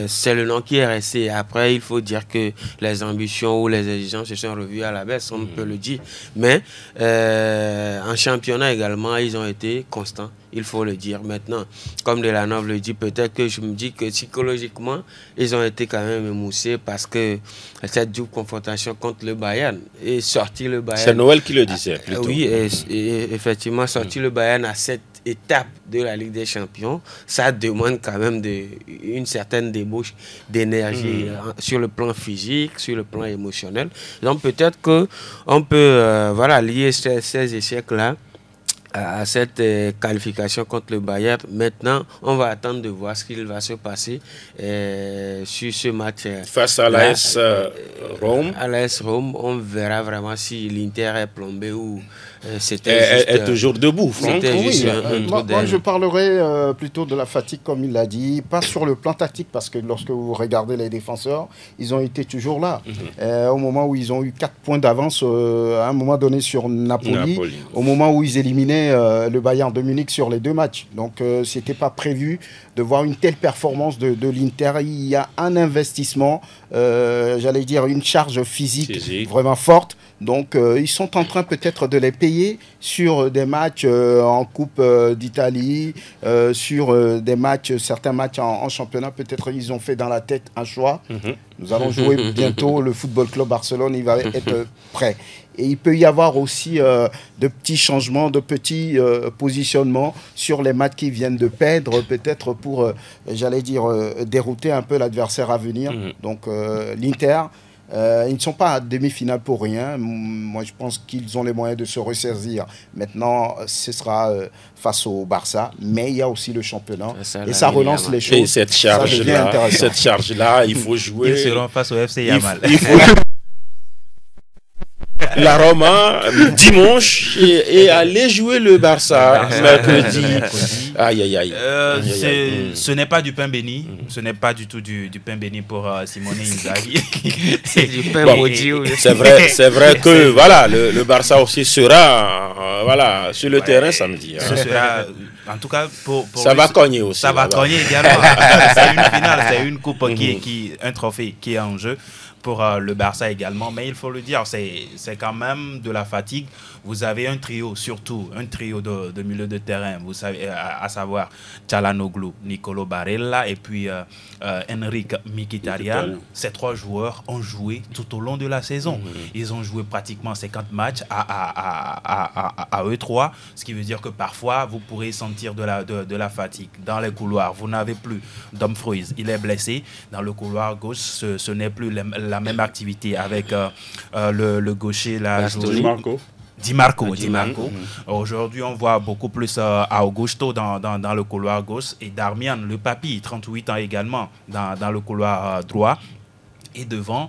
c'est le nom qui est resté. Après, il faut dire que les ambitions ou les exigences se sont revues à la baisse, on peut le dire. Mais en championnat également, ils ont été constants, il faut le dire. Maintenant, comme Delanov le dit, peut-être que je me dis que psychologiquement, ils ont été quand même émoussés parce que cette double confrontation contre le Bayern et sortir le Bayern... C'est Noël qui le disait plutôt. Oui, et effectivement, sortir le Bayern à cette étape de la Ligue des Champions, ça demande quand même une certaine débauche d'énergie sur le plan physique, sur le plan émotionnel. Donc peut-être qu'on peut lier ces échecs-là à cette qualification contre le Bayern. Maintenant, on va attendre de voir ce qu'il va se passer sur ce match. Face à l'AS Rome. À l'AS Rome, on verra vraiment si l'Inter est plombé ou c'était juste... est toujours debout, Franck. Moi, je parlerai plutôt de la fatigue, comme il l'a dit, pas sur le plan tactique, parce que lorsque vous regardez les défenseurs, ils ont été toujours là. Au moment où ils ont eu 4 points d'avance à un moment donné sur Napoli. Au moment où ils éliminaient le Bayern de Munich sur les 2 matchs. Donc, ce n'était pas prévu de voir une telle performance de l'Inter. Il y a un investissement, j'allais dire une charge physique vraiment forte. Donc, ils sont en train peut-être de les payer sur des matchs en Coupe d'Italie, sur des matchs, certains matchs en championnat. Peut-être ils ont fait dans la tête un choix. Nous allons jouer bientôt le Football Club Barcelone, il va être prêt. Et il peut y avoir aussi de petits changements, de petits positionnements sur les matchs qui viennent de perdre, peut-être pour, j'allais dire, dérouter un peu l'adversaire à venir. Donc l'Inter, ils ne sont pas à demi-finale pour rien. Moi, je pense qu'ils ont les moyens de se ressaisir. Maintenant, ce sera face au Barça, mais il y a aussi le championnat. Et ça relance les choses. Et cette charge-là, il faut jouer. Ils seront face au FC Yamal. Il faut la Roma dimanche et aller jouer le Barça mercredi. Aïe, aïe, aïe. Ce n'est pas du pain béni. Ce n'est pas du tout du pain béni pour Simone Inzaghi. C'est du pain maudit. C'est vrai que voilà, le Barça aussi sera sur le terrain samedi. Ce sera, en tout cas, pour ça va cogner aussi. Ça va cogner également. C'est une finale, c'est une coupe un trophée qui est en jeu pour le Barça également, mais il faut le dire, c'est quand même de la fatigue. Vous avez un trio, surtout un trio de milieu de terrain, vous savez, à savoir Çalhanoğlu, Nicolo Barella et puis Henrikh Mkhitaryan. Ces trois joueurs ont joué tout au long de la saison. Ils ont joué pratiquement 50 matchs à eux trois, ce qui veut dire que parfois vous pourrez sentir de la fatigue dans les couloirs. Vous n'avez plus Dumfries, il est blessé. Dans le couloir gauche, ce n'est plus la même activité avec le gaucher là, Di Marco. Aujourd'hui, on voit beaucoup plus Augusto dans le couloir gauche et Darmian, le papy, 38 ans également, dans le couloir droit. Et devant,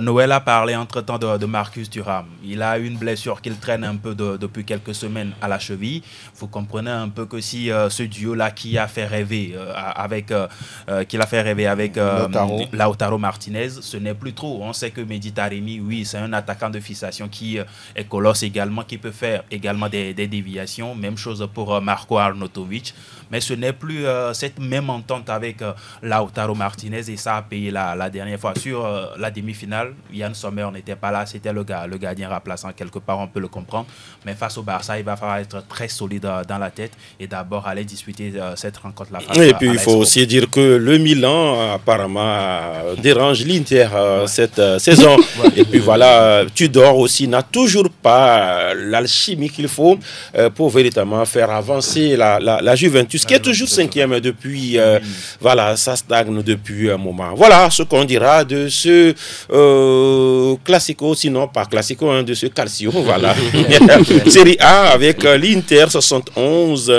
Noël a parlé entre-temps de Marcus Thuram. Il a une blessure qu'il traîne un peu depuis quelques semaines à la cheville. Vous comprenez un peu que si ce duo-là qui a fait rêver avec Lautaro Martinez, ce n'est plus trop. On sait que Mehdi Taremi, oui, c'est un attaquant de fixation qui est colosse également, qui peut faire également des déviations. Même chose pour Marco Arnautovic. Mais ce n'est plus cette même entente avec Lautaro Martinez et ça a payé la dernière fois. Sur la demi-finale, Yann Sommer n'était pas là, c'était le gardien remplaçant, quelque part on peut le comprendre. Mais face au Barça, il va falloir être très solide dans la tête et d'abord aller disputer cette rencontre-là. Et puis il faut aussi dire que le Milan apparemment dérange l'Inter cette saison. Et puis voilà, Tudor aussi n'a toujours pas l'alchimie qu'il faut pour véritablement faire avancer la Juventus, qui est toujours cinquième depuis, ça stagne depuis un moment. Voilà ce qu'on dira de ce classico, sinon pas classico, de ce calcio, voilà. Série A avec l'Inter 71,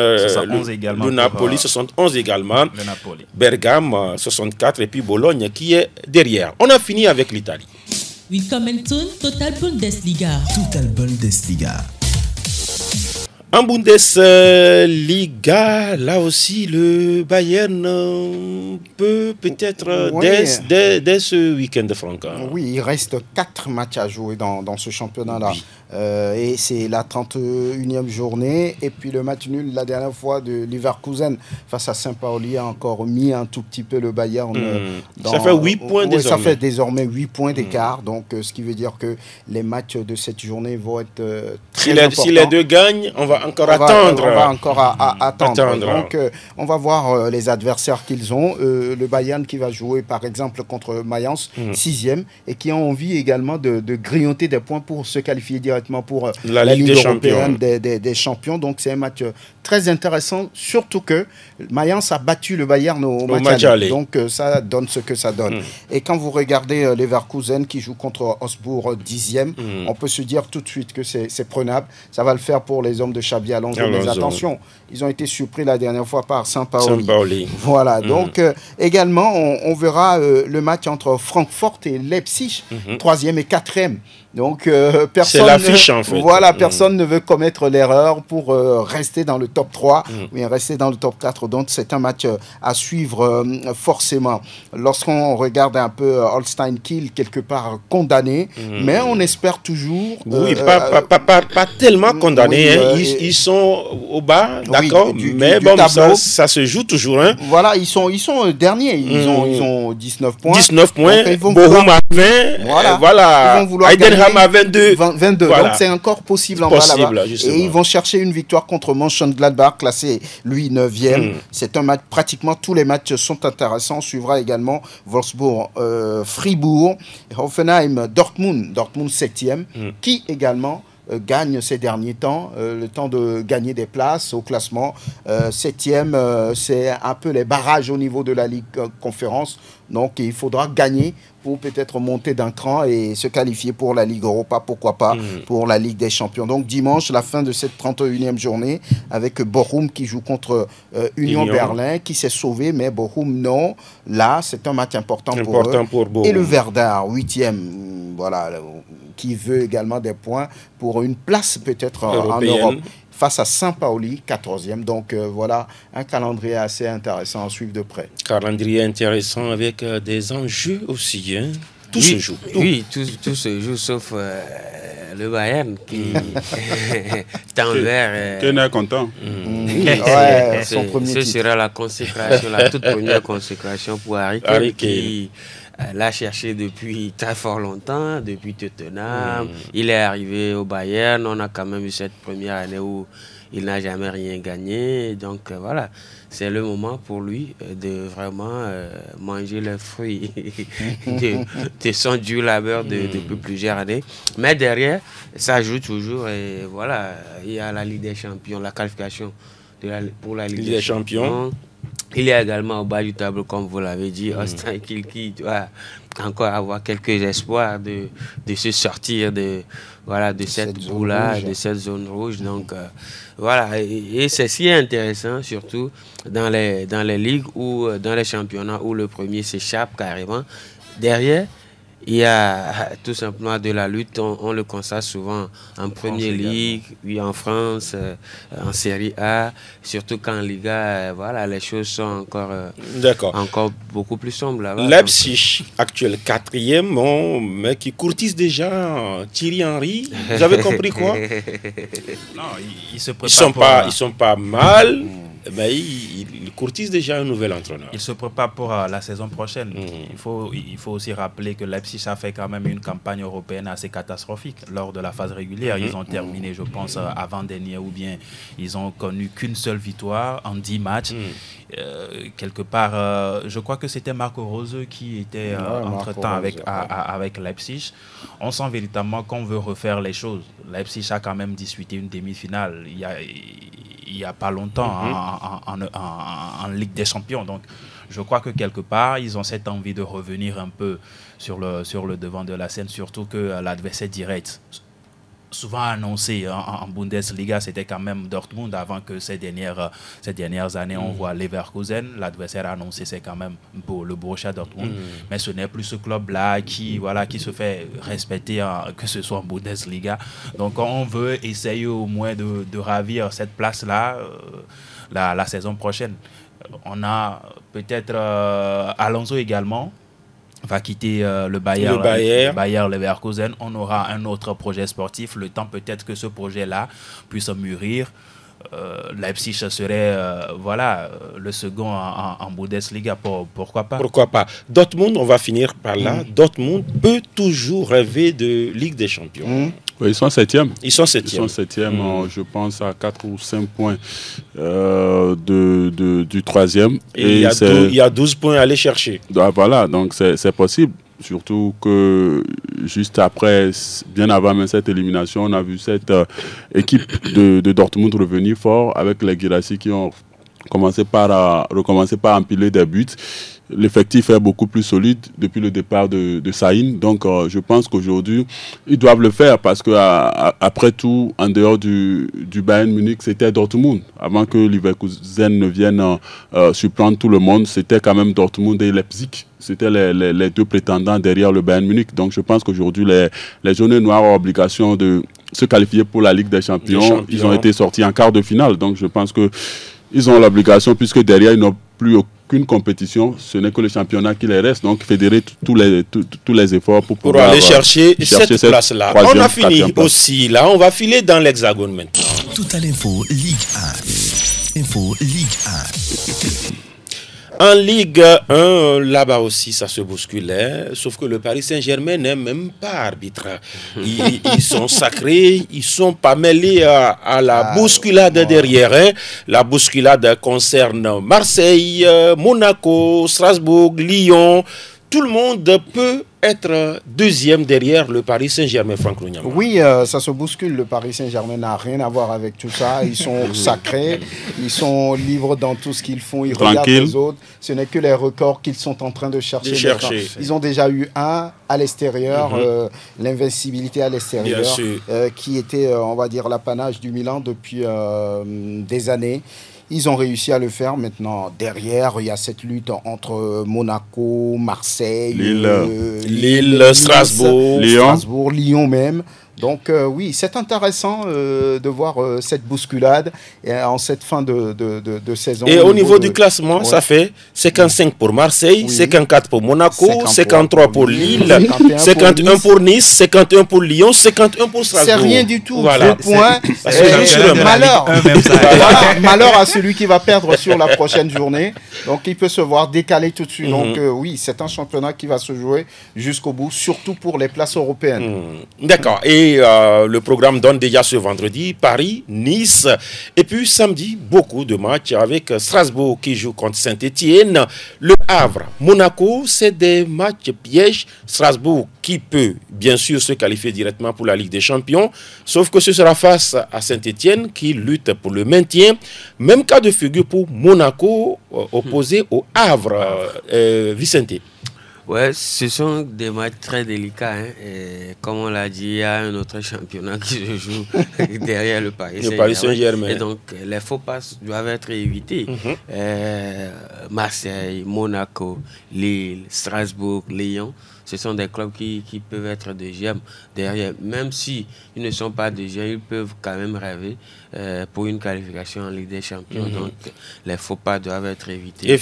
également le Napoli 71 également, Bergame 64 et puis Bologne qui est derrière. On a fini avec l'Italie. Willkommen zum Total Bundesliga. Total Bundesliga. En Bundesliga, là aussi, le Bayern peut peut-être dès ce week-end de Franck. Oui, il reste 4 matchs à jouer dans ce championnat-là. Oui. Et c'est la 31e journée. Et puis le match nul, la dernière fois, de Leverkusen face à Saint-Pauli a encore mis un tout petit peu le Bayern. Ça fait 8 points désormais. Ça fait désormais 8 points d'écart. Donc, ce qui veut dire que les matchs de cette journée vont être très importants. Si les deux gagnent, on va encore attendre. On va encore attendre. Donc, on va voir les adversaires qu'ils ont. Le Bayern qui va jouer, par exemple, contre Mayence, 6e, et qui ont envie également de grignoter des points pour se qualifier directement pour la Ligue européenne des champions. Donc, c'est un match très intéressant, surtout que Mayence a battu le Bayern au match aller. Donc, ça donne ce que ça donne. Et quand vous regardez Leverkusen qui joue contre Augsbourg 10e, on peut se dire tout de suite que c'est prenable. Ça va le faire pour les hommes de Xabi Alonso. Mais attention, ils ont été surpris la dernière fois par Saint-Pauli. Voilà. Donc, également, on verra le match entre Francfort et Leipzig, 3e et 4e. Donc, personne triche en fait. Voilà, personne ne veut commettre l'erreur pour rester dans le top 3, mais rester dans le top 4. Donc c'est un match à suivre forcément. Lorsqu'on regarde un peu Holstein Kiel, quelque part condamné, mais on espère toujours... Oui, pas tellement condamnés. Oui, ils sont au bas, d'accord, mais bon, ça se joue toujours. Hein. Voilà, ils sont derniers. Ils ont 19 points. 19 points. Bochum a 20. Voilà. Ils vont vouloir Heidenheim a 22. 22. Voilà. Donc c'est encore possible en bas là-bas. Et ils vont chercher une victoire contre Mönchengladbach, classé lui 9e. C'est un match, pratiquement tous les matchs sont intéressants. On suivra également Wolfsburg, Fribourg, Hoffenheim, Dortmund 7e, qui également gagne ces derniers temps, le temps de gagner des places au classement. 7e, c'est un peu les barrages au niveau de la Ligue Conférence. Donc il faudra gagner pour peut-être monter d'un cran et se qualifier pour la Ligue Europa, pourquoi pas, pour la Ligue des Champions. Donc dimanche, la fin de cette 31e journée, avec Bochum qui joue contre Union Berlin, qui s'est sauvé, mais Bochum non. Là, c'est un match important pour eux. Et le Werder, 8e, voilà, qui veut également des points pour une place peut-être en Europe. Face à Saint-Pauli, 14e. Donc voilà, un calendrier assez intéressant à suivre de près. Calendrier intéressant avec des enjeux aussi. Hein. Tout se joue. Oui, tout se joue sauf le Bayern qui tend vers... Qui est content. Son premier ce sera la consécration, la toute première consécration pour Harry Kane qui... l'a cherché depuis très fort longtemps, depuis Tottenham. Il est arrivé au Bayern. On a quand même eu cette première année où il n'a jamais rien gagné. Donc voilà, c'est le moment pour lui de vraiment manger les fruits de son dur labeur depuis plusieurs années. Mais derrière, ça joue toujours. Et voilà, il y a la Ligue des Champions, la qualification pour la Ligue des Champions. Il y a également au bas du tableau, comme vous l'avez dit, Holstein Kiel qui doit encore avoir quelques espoirs de se sortir de cette boue-là, de cette zone rouge. Donc voilà, et c'est si intéressant, surtout dans les ligues ou dans les championnats où le premier s'échappe carrément. Derrière, il y a tout simplement de la lutte, on le constate souvent en Première Ligue, oui, en France, en Série A, surtout qu'en Liga, voilà, les choses sont encore beaucoup plus sombres là-bas. Leipzig, actuel 4e, mais qui courtise déjà Thierry Henry. Vous avez compris quoi? Non, ils se préparent. Ils sont pas mal. Mais il courtise déjà un nouvel entraîneur. Il se prépare pour la saison prochaine. Il faut aussi rappeler que Leipzig a fait quand même une campagne européenne assez catastrophique lors de la phase régulière. Ils ont terminé, je pense, avant-dernier, ou bien ils ont connu qu'une seule victoire en 10 matchs. Quelque part, je crois que c'était Marco Rose qui était entre-temps avec Leipzig. On sent véritablement qu'on veut refaire les choses. Leipzig a quand même disputé une demi-finale il n'y a pas longtemps en Ligue des Champions. Donc, je crois que quelque part, ils ont cette envie de revenir un peu sur le devant de la scène, surtout que l'adversaire direct, souvent annoncé en Bundesliga, c'était quand même Dortmund avant que ces dernières années, on voit Leverkusen. L'adversaire annoncé, c'est quand même le Borussia Dortmund. Mais ce n'est plus ce club-là qui se fait respecter, que ce soit en Bundesliga. Donc on veut essayer au moins de ravir cette place-là la saison prochaine. On a peut-être Alonso également va quitter le Bayer Leverkusen. On aura un autre projet sportif. Le temps peut-être que ce projet-là puisse mûrir. Leipzig serait le second en Bundesliga. Pourquoi pas? Pourquoi pas? Dortmund, on va finir par là. Dortmund peut toujours rêver de Ligue des Champions. Oui, ils sont 7e. Ils sont 7e. Je pense, à 4 ou 5 points du 3e. Et il y a 12 points à aller chercher. Voilà, donc c'est possible. Surtout que juste après, bien avant même cette élimination, on a vu cette équipe de Dortmund revenir fort avec les Guirassy qui ont recommencé par empiler des buts. L'effectif est beaucoup plus solide depuis le départ de Sahin. Donc, je pense qu'aujourd'hui, ils doivent le faire parce que après tout, en dehors du Bayern Munich, c'était Dortmund. Avant que Leverkusen ne vienne surprendre tout le monde, c'était quand même Dortmund et Leipzig. C'était les deux prétendants derrière le Bayern Munich. Donc, je pense qu'aujourd'hui, les jaunes noirs ont obligation de se qualifier pour la Ligue des Champions. Ils ont été sortis en quart de finale. Donc je pense qu'ils ont l'obligation, puisque derrière, ils n'ont plus aucune compétition. Ce n'est que le championnat qui les reste. Donc fédérer tous les efforts pour pouvoir aller chercher cette place-là. On a fini aussi. Là, on va filer dans l'Hexagone maintenant. Total Info Ligue 1. Info Ligue 1. En Ligue 1, là-bas aussi, ça se bousculait. Sauf que le Paris Saint-Germain n'est même pas arbitre. Ils sont sacrés, ils ne sont pas mêlés à la bousculade derrière. Hein. La bousculade concerne Marseille, Monaco, Strasbourg, Lyon. Tout le monde peut être deuxième derrière le Paris Saint-Germain, Franck Rougnama. Oui, ça se bouscule. Le Paris Saint-Germain n'a rien à voir avec tout ça. Ils sont sacrés, ils sont libres dans tout ce qu'ils font. Ils regardent les autres. Ce n'est que les records qu'ils sont en train de chercher. Ils ont déjà eu un à l'extérieur, l'invincibilité à l'extérieur, qui était, on va dire, l'apanage du Milan depuis des années. Ils ont réussi à le faire. Maintenant, derrière, il y a cette lutte entre Monaco, Marseille, Lille, Strasbourg, Lyon même. Donc oui, c'est intéressant de voir cette bousculade en cette fin de saison. Et au niveau du classement, ça fait 55 pour Marseille, 54 pour Monaco, 53 pour Lille, 51 pour Nice, 51 pour Lyon, 51 pour Strasbourg. C'est rien du tout. Voilà. Malheur à celui qui va perdre sur la prochaine journée. Donc il peut se voir décalé tout de suite. Donc oui, c'est un championnat qui va se jouer jusqu'au bout, surtout pour les places européennes. D'accord. Et le programme donne déjà ce vendredi Paris, Nice, et puis samedi beaucoup de matchs avec Strasbourg qui joue contre Saint-Etienne, Le Havre, Monaco. C'est des matchs pièges. Strasbourg qui peut bien sûr se qualifier directement pour la Ligue des Champions, sauf que ce sera face à Saint-Etienne qui lutte pour le maintien. Même cas de figure pour Monaco opposé au Havre. Vicente. Ouais, ce sont des matchs très délicats. Hein. Et comme on l'a dit, il y a un autre championnat qui se joue derrière le Paris Saint-Germain. Et donc, les faux pas doivent être évités. Marseille, Monaco, Lille, Strasbourg, Lyon, ce sont des clubs qui peuvent être deuxièmes derrière. Même si ils ne sont pas deuxièmes, ils peuvent quand même rêver pour une qualification en Ligue des Champions. Donc, les faux pas doivent être évités.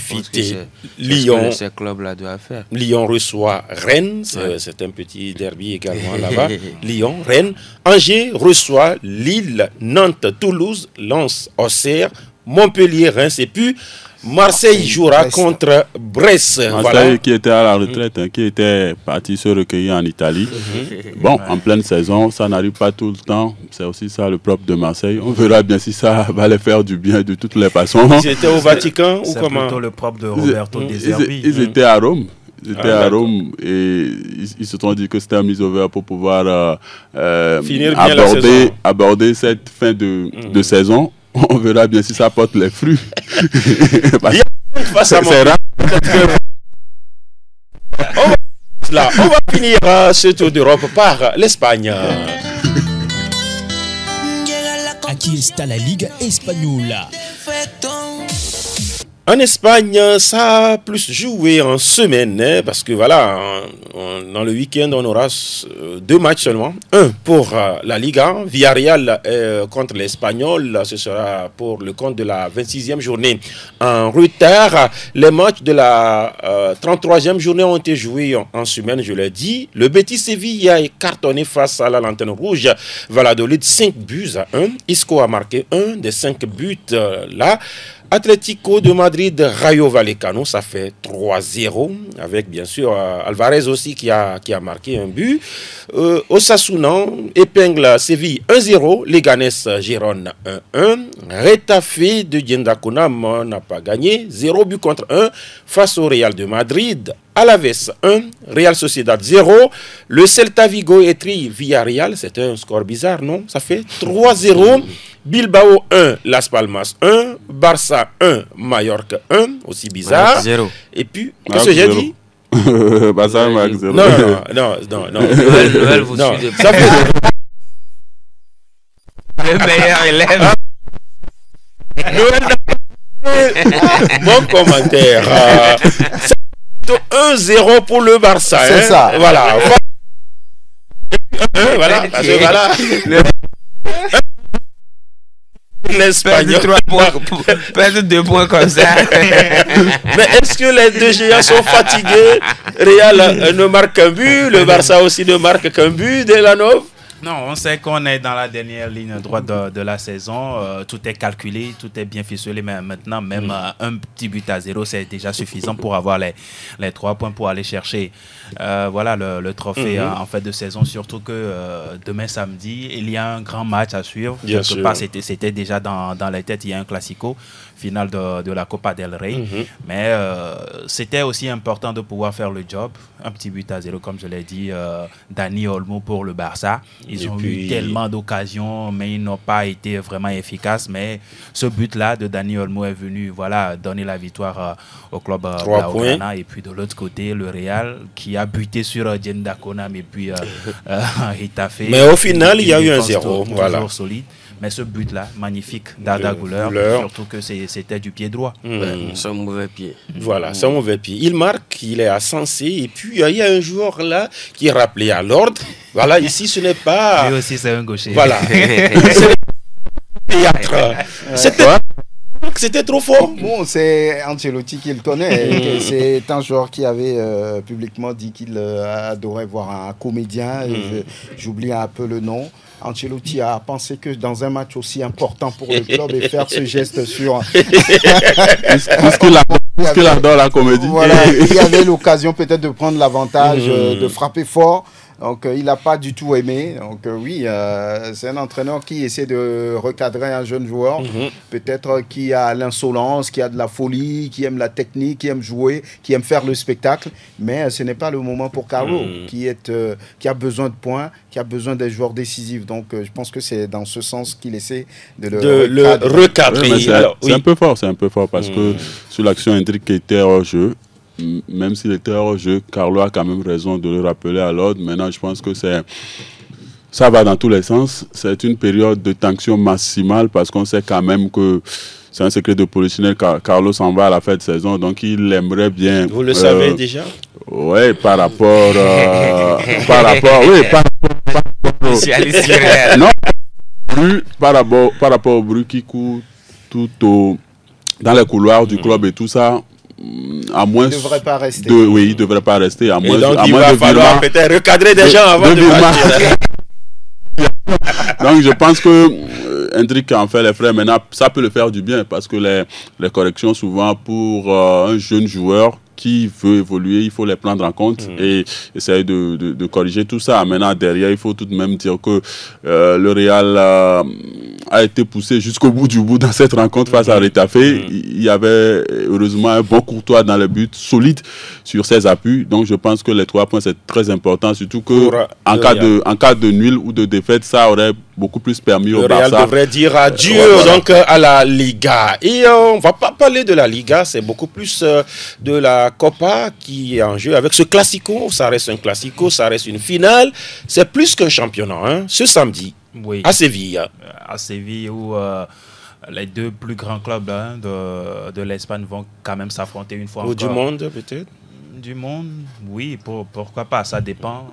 Lyon, ces clubs-là doivent faire. Lyon reçoit Rennes, c'est un petit derby également là-bas. Lyon, Rennes. Angers reçoit Lille, Nantes, Toulouse, Lens, Auxerre, Montpellier, Reims et puis Marseille jouera contre Brest. Marseille qui était à la retraite, qui était parti se recueillir en Italie. Bon, en pleine saison, ça n'arrive pas tout le temps. C'est aussi ça le propre de Marseille. On verra bien si ça va les faire du bien de toutes les façons. Ils étaient au Vatican ou comment? C'est plutôt le propre de Roberto De Zerbi. Ils étaient à Rome. Ils étaient à Rome et ils se sont dit que c'était un mise-over pour pouvoir aborder cette fin de saison. On verra bien si ça porte les fruits. C'est rare. On va finir ce tour d'Europe par l'Espagne. Aquí está la Liga Española. En Espagne, ça a plus joué en semaine, hein, parce que voilà, dans le week-end, on aura 2 matchs seulement. Un pour la Liga, Villarreal contre l'Espagnol, ce sera pour le compte de la 26e journée en retard. Les matchs de la 33e journée ont été joués en semaine, je l'ai dit. Le Betis Séville a cartonné face à la Lanterne Rouge. Valladolid, 5 buts à 1. Isco a marqué 1 des 5 buts là. Atlético de Madrid, Rayo Vallecano, ça fait 3-0, avec bien sûr Alvarez aussi qui a marqué un but. Osasuna épingle Séville 1-0, Leganés Gérone 1-1. Retafe de Diendakunam n'a pas gagné, 0 but contre 1 face au Real de Madrid. Alaves 1, Real Sociedad 0. Le Celta Vigo étrie Villarreal, c'est un score bizarre, non? Ça fait 3-0. Bilbao 1, Las Palmas 1, Barça 1, Mallorca 1, aussi bizarre. 0. Et puis, qu'est-ce que j'ai dit? Barça Max 0. Non. Noël vous suit de ça fait... Le meilleur élève. Mon commentaire. C'est 1-0 pour le Barça. C'est ça. Voilà. Voilà. l'Espagnol. Perdre 2 points comme ça. Mais est-ce que les deux géants sont fatigués? Real ne marque qu'un but, le Barça aussi ne marque qu'un but, Delanov. Non, on sait qu'on est dans la dernière ligne droite de la saison. Tout est calculé, tout est bien ficelé. Mais maintenant, même un petit but à 0, c'est déjà suffisant pour avoir les 3 points pour aller chercher voilà, le trophée en fin de saison. Surtout que demain samedi, il y a un grand match à suivre. Quelque part, c'était déjà dans les têtes. Il y a un classico final de la Copa del Rey. Mais c'était aussi important de pouvoir faire le job. Un petit but à 0, comme je l'ai dit. Dani Olmo pour le Barça. Ils ont eu tellement d'occasions, mais ils n'ont pas été vraiment efficaces. Mais ce but-là de Dani Olmo est venu donner la victoire au club Blaugrana. Et puis de l'autre côté, le Real qui a buté sur Jenda Konam et puis Getafe. Mais au final, il y a eu un 0. Toujours solide. Mais ce but-là, magnifique, d'Arda Güler, surtout que c'était du pied droit. Son mauvais pied. Voilà, son mauvais pied. Il marque, il est à Sensé, et puis il y a un joueur là qui est rappelé à l'ordre. Voilà, ici ce n'est pas... Lui aussi c'est un gaucher. Voilà. C'était trop fort. Bon, c'est Ancelotti qui le connaît. C'est un joueur qui avait publiquement dit qu'il adorait voir un comédien. J'oublie un peu le nom. Ancelotti a pensé que dans un match aussi important pour le club et faire ce geste sur... Est-ce qu'il adore la comédie? Voilà, il y avait l'occasion peut-être de prendre l'avantage, de frapper fort. Donc, il n'a pas du tout aimé. Donc, oui, c'est un entraîneur qui essaie de recadrer un jeune joueur. Peut-être qui a l'insolence, qui a de la folie, qui aime la technique, qui aime jouer, qui aime faire le spectacle. Mais ce n'est pas le moment pour Carlo, qui a besoin de points, qui a besoin des joueurs décisifs. Donc, je pense que c'est dans ce sens qu'il essaie de le recadrer. C'est un peu fort parce que sur l'action Hendrick qui était hors jeu, même s'il était hors jeu, Carlo a quand même raison de le rappeler à l'ordre. Maintenant, je pense que ça va dans tous les sens. C'est une période de tension maximale parce qu'on sait quand même que c'est un secret de polichinelle. Carlo s'en va à la fin de saison, donc il aimerait bien... Vous le savez déjà? Oui, par rapport... par rapport au bruit qui court dans les couloirs du club et tout ça. À moins il ne devrait pas rester. Oui, il ne devrait pas rester. À moins, donc, il va falloir peut-être recadrer des gens avant de partir. Donc, je pense que Hendrick en fait les frais. Maintenant, ça peut le faire du bien parce que les corrections, souvent, pour un jeune joueur qui veut évoluer, il faut les prendre en compte et essayer de corriger tout ça. Maintenant, derrière, il faut tout de même dire que le Real a été poussé jusqu'au bout du bout dans cette rencontre face à Getafe. Il y avait heureusement un bon Courtois dans le but, solide sur ses appuis. Donc, je pense que les 3 points, c'est très important, surtout que en cas de nul ou de défaite, ça aurait beaucoup plus permis au Barça. Le Real devrait dire adieu donc à la Liga. Et on va pas parler de la Liga, c'est beaucoup plus de la Copa qui est en jeu avec ce classico. Ça reste un classico, ça reste une finale. C'est plus qu'un championnat, hein, ce samedi à Séville. À Séville où les 2 plus grands clubs de l'Espagne vont quand même s'affronter une fois encore. Ou du monde peut-être? Du monde, oui, pourquoi pas, ça dépend.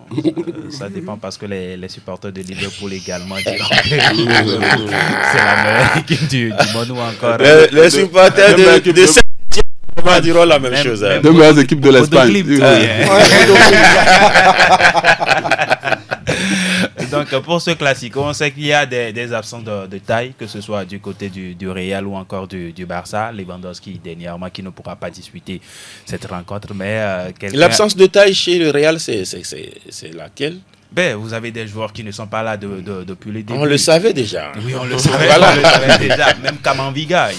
Ça dépend parce que les supporters de Liverpool également diront que c'est la meilleure équipe du monde ou encore. Les supporters de cette équipe diront la même chose. Deux meilleures équipes de l'Espagne. Donc pour ce classico, on sait qu'il y a des absences de taille, que ce soit du côté du Real ou encore du Barça. Lewandowski dernièrement qui ne pourra pas disputer cette rencontre. Mais l'absence de taille chez le Real, c'est laquelle? Vous avez des joueurs qui ne sont pas là depuis le début. On le savait déjà. Oui, on le savait, on le savait déjà. Même Kamavinga.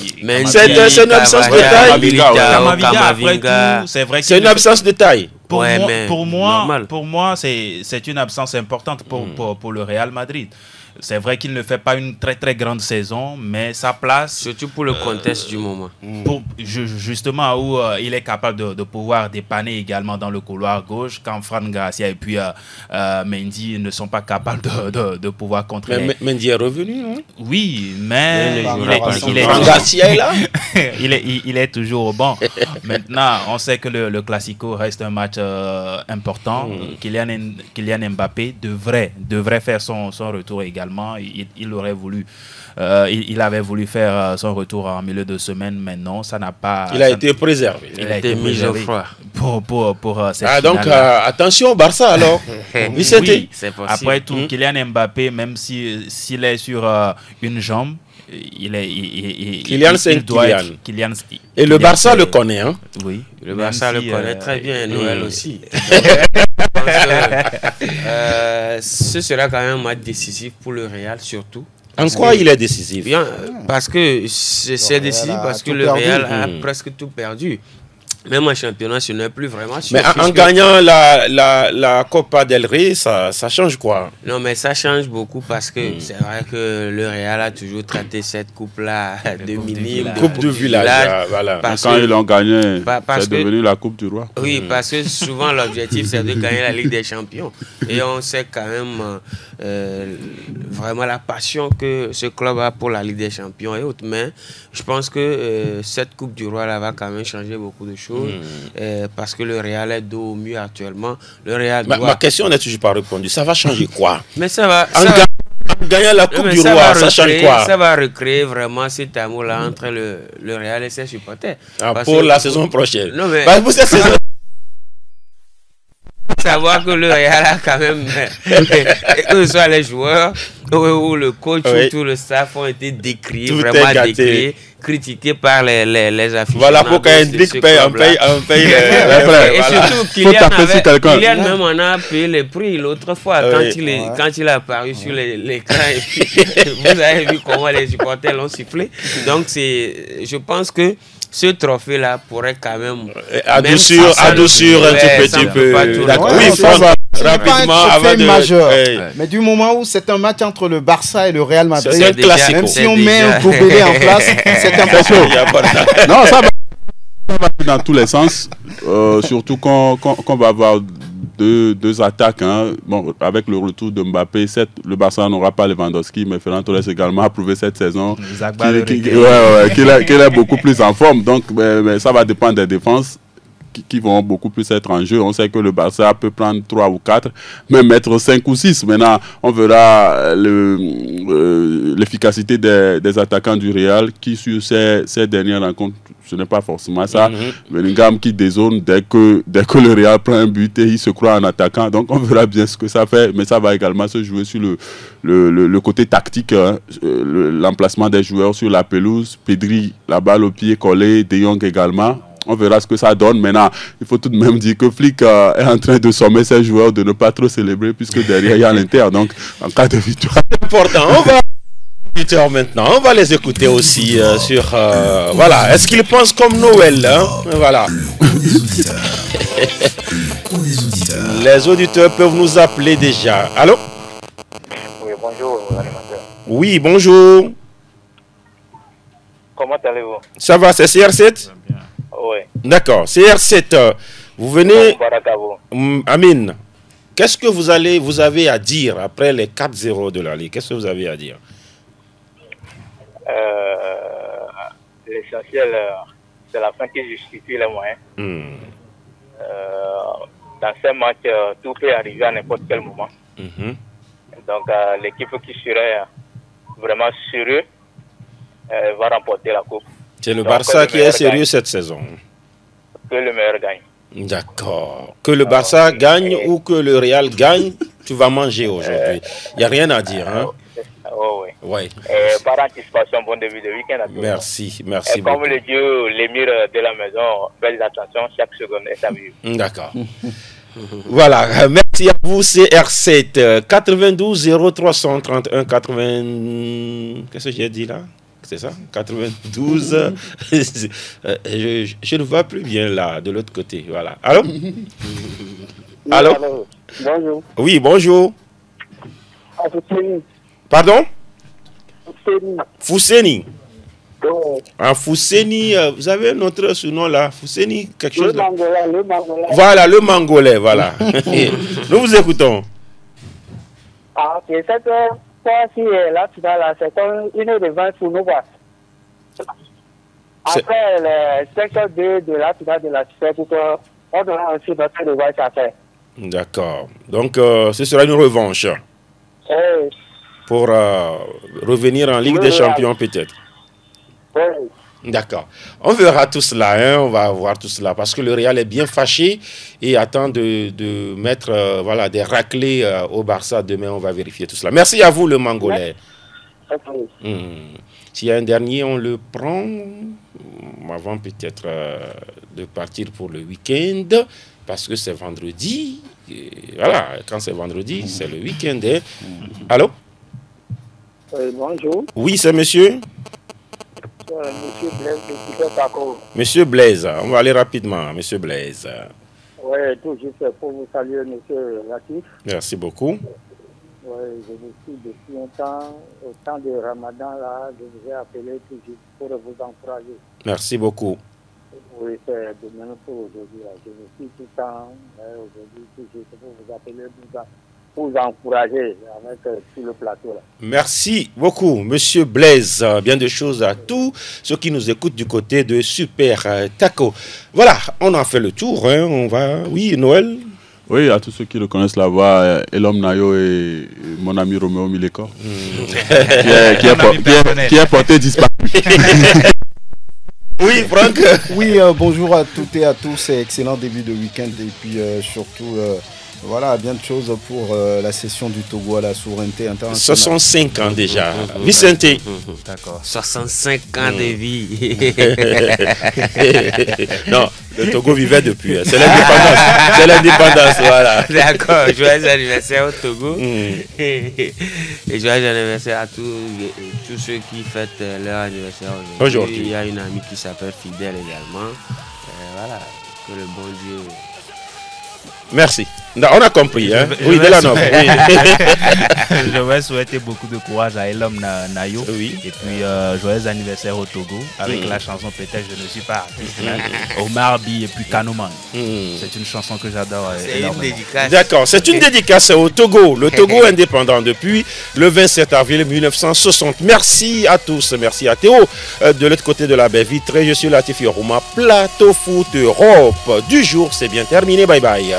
C'est une absence de taille. Kamavinga, après tout, c'est vrai que c'est une absence de taille. Pour moi, c'est une absence importante pour le Real Madrid. C'est vrai qu'il ne fait pas une très très grande saison, mais sa place... Surtout pour le contexte du moment. Justement, où il est capable de pouvoir dépanner également dans le couloir gauche, quand Fran Garcia et puis Mendy ne sont pas capables de pouvoir contrer. Mais Mendy est revenu, non? Oui, mais Fran Garcia est là. il est toujours au banc. Maintenant, on sait que le Classico reste un match important. Kylian Mbappé devrait faire son retour également. Il aurait voulu, il avait voulu faire son retour en milieu de semaine, mais non, ça n'a pas. Il a été préservé. Il a été mis au froid pour cette finale. Donc attention au Barça alors. Oui, c'est possible. Après tout, Kylian Mbappé, même s'il est sur une jambe, Kylian. Et le Barça le connaît, hein? Oui, le Barça le connaît très bien, Noël aussi. Ce sera quand même un match décisif pour le Real, surtout. En quoi il est décisif? Bien, parce que c'est décisif parce que le Real a presque tout perdu. Même en championnat, ce n'est plus vraiment sûr. Mais en gagnant la Copa del Rey, ça change quoi? Non, mais ça change beaucoup parce que c'est vrai que le Real a toujours traité cette coupe-là de minime. Coupe du village. Voilà. Quand ils l'ont gagné, c'est devenu la Coupe du Roi. Oui, parce que souvent l'objectif c'est de gagner la Ligue des Champions. Et on sait quand même vraiment la passion que ce club a pour la Ligue des Champions et autres. Mais je pense que cette Coupe du Roi là va quand même changer beaucoup de choses. Parce que le Real est dos au mieux actuellement. Le Real ma question n'est toujours pas répondue. Ça va changer quoi? Mais ça va. En gagnant la Coupe du Roi, ça change quoi? Ça va recréer vraiment cet amour-là entre le Real et ses supporters. Pour la saison prochaine. Non, mais pour cette saison. Savoir que le Real a quand même, que ce soit les joueurs ou le coach ou tout le staff ont été décriés, vraiment décriés, critiqués par les affiches. Voilà pourquoi Hendrik paye, on paye et surtout Kylian même en a payé les prix l'autre fois quand il est apparu sur l'écran et puis vous avez vu comment les supporters l'ont sifflé. Donc je pense que ce trophée-là pourrait quand même adoucir un petit peu. Oui, ça va. Rapidement, avant de majeur. Mais du moment où c'est un match entre le Barça et le Real Madrid, c'est un classique. Même si on met un gobelet en place, c'est un classico. Non, ça va dans tous les sens. Surtout quand on va avoir deux attaques. Hein. Bon, avec le retour de Mbappé, le Barça n'aura pas Lewandowski, mais Ferran Torres également a prouvé cette saison qu'il est beaucoup plus en forme. Donc, mais ça va dépendre des défenses qui vont beaucoup plus être en jeu. On sait que le Barça peut prendre 3 ou 4, même mettre 5 ou 6. Maintenant, on verra l'efficacité des attaquants du Real qui, sur ces dernières rencontres, ce n'est pas forcément ça. Bellingham qui dézone dès que le Real prend un but et il se croit en attaquant. Donc, on verra bien ce que ça fait. Mais ça va également se jouer sur le côté tactique, hein, l'emplacement des joueurs sur la pelouse. Pedri, la balle au pied collé, De Jong également. On verra ce que ça donne. Maintenant, il faut tout de même dire que Flick est en train de sommer ses joueurs de ne pas trop célébrer puisque derrière, il y a l'Inter. Donc, en cas de victoire... C'est important. On va... Maintenant, on va les écouter aussi sur... voilà. Est-ce qu'ils pensent comme Noël, hein? Voilà. Les auditeurs peuvent nous appeler déjà. Allô? Oui, bonjour, animateur. Oui, bonjour. Comment allez-vous? Ça va, c'est CR7? Oui. D'accord. CR7, vous venez... Amine, qu'est-ce que vous avez à dire après les 4-0 de la Ligue? Qu'est-ce que vous avez à dire? L'essentiel, c'est la fin qui justifie les moyens. Dans ces matchs, tout peut arriver à n'importe quel moment. Donc, l'équipe qui serait vraiment sérieux va remporter la coupe. C'est le Barça qui est sérieux cette saison. Que le meilleur gagne. D'accord. Que le Barça gagne ou que le Real gagne, tu vas manger aujourd'hui. Il n'y a rien à dire. Hein? Oui. Ouais. Par anticipation, bon début de week-end à tous. Merci et comme le Dieu, l'émir de la maison, faites attention, chaque seconde est à vivre. D'accord. Voilà, merci à vous, CR7 92 0331 80. Qu'est-ce que j'ai dit là? C'est ça? 92. Je ne vois plus bien là, de l'autre côté. Voilà. Allô? Allô? Bonjour. Oui, bonjour. Pardon? Fousseni. Ah, Fousseni, vous avez un autre surnom là? Fousseni, quelque chose? Le Mangolais. Voilà, le Mangolais, voilà. Nous vous écoutons. Ah, ok, cette fois-ci, là, c'est comme une revanche pour nous. Après les 5-2 de la finale de la Super Coupe, on aura aussi notre devoir à faire. D'accord. Donc, ce sera une revanche pour revenir en Ligue des Champions peut-être. Oui. D'accord. On verra tout cela, hein, on va voir tout cela, parce que le Real est bien fâché et attend de mettre voilà, des raclés au Barça. Demain, on va vérifier tout cela. Merci à vous, le Mangolais. S'il y a un dernier, on le prend avant peut-être de partir pour le week-end, parce que c'est vendredi. Et voilà, quand c'est vendredi, c'est le week-end. Hein. Allô? Bonjour. Oui, c'est monsieur? Monsieur Blaise de Super-Taco. Monsieur Blaise, on va aller rapidement, monsieur Blaise. Oui, tout juste pour vous saluer, monsieur Latif. Merci beaucoup. Oui, je vous suis depuis un temps, au temps de Ramadan, là, je vous ai appelé tout juste pour vous encourager. Merci beaucoup. Oui, c'est de même pour aujourd'hui. Je vous suis tout le temps, aujourd'hui, tout juste pour vous appeler, pour vous encourager avec sur le plateau. Là. Merci beaucoup, monsieur Blaise. Bien de choses à tous ceux qui nous écoutent du côté de Super Taco. Voilà, on a fait le tour. Hein, on va... Oui, Noël? Oui, à tous ceux qui reconnaissent la voix, Elom Nayo et mon ami Roméo Mileko, qui est porté disparu. Oui, Franck. Oui, bonjour à toutes et à tous. Excellent début de week-end et puis surtout, voilà, bien de choses pour la session du Togo à la souveraineté internationale. 65 ans déjà. Vicente. D'accord. 65 ans de vie. Non, le Togo vivait depuis. C'est l'indépendance. C'est l'indépendance, voilà. D'accord. Joyeux anniversaire au Togo. Et joyeux anniversaire à tous ceux qui fêtent leur anniversaire aujourd'hui. Il y a une amie qui s'appelle Fidèle également. Voilà. Que le bon Dieu... Merci. On a compris. Hein? Oui, Delanov. Oui. Je vais souhaiter beaucoup de courage à Elom Nayo. Oui. Et puis, joyeux anniversaire au Togo. Avec la chanson peut-être Je ne suis pas artiste. Omar Bi et puis Kanouman. C'est une chanson que j'adore. C'est une dédicace. D'accord. C'est une dédicace au Togo. Le Togo indépendant depuis le 27 avril 1960. Merci à tous. Merci à Théo. De l'autre côté de la baie vitrée, je suis Latif Yorouma. Plateau Foot Europe du jour, c'est bien terminé. Bye bye.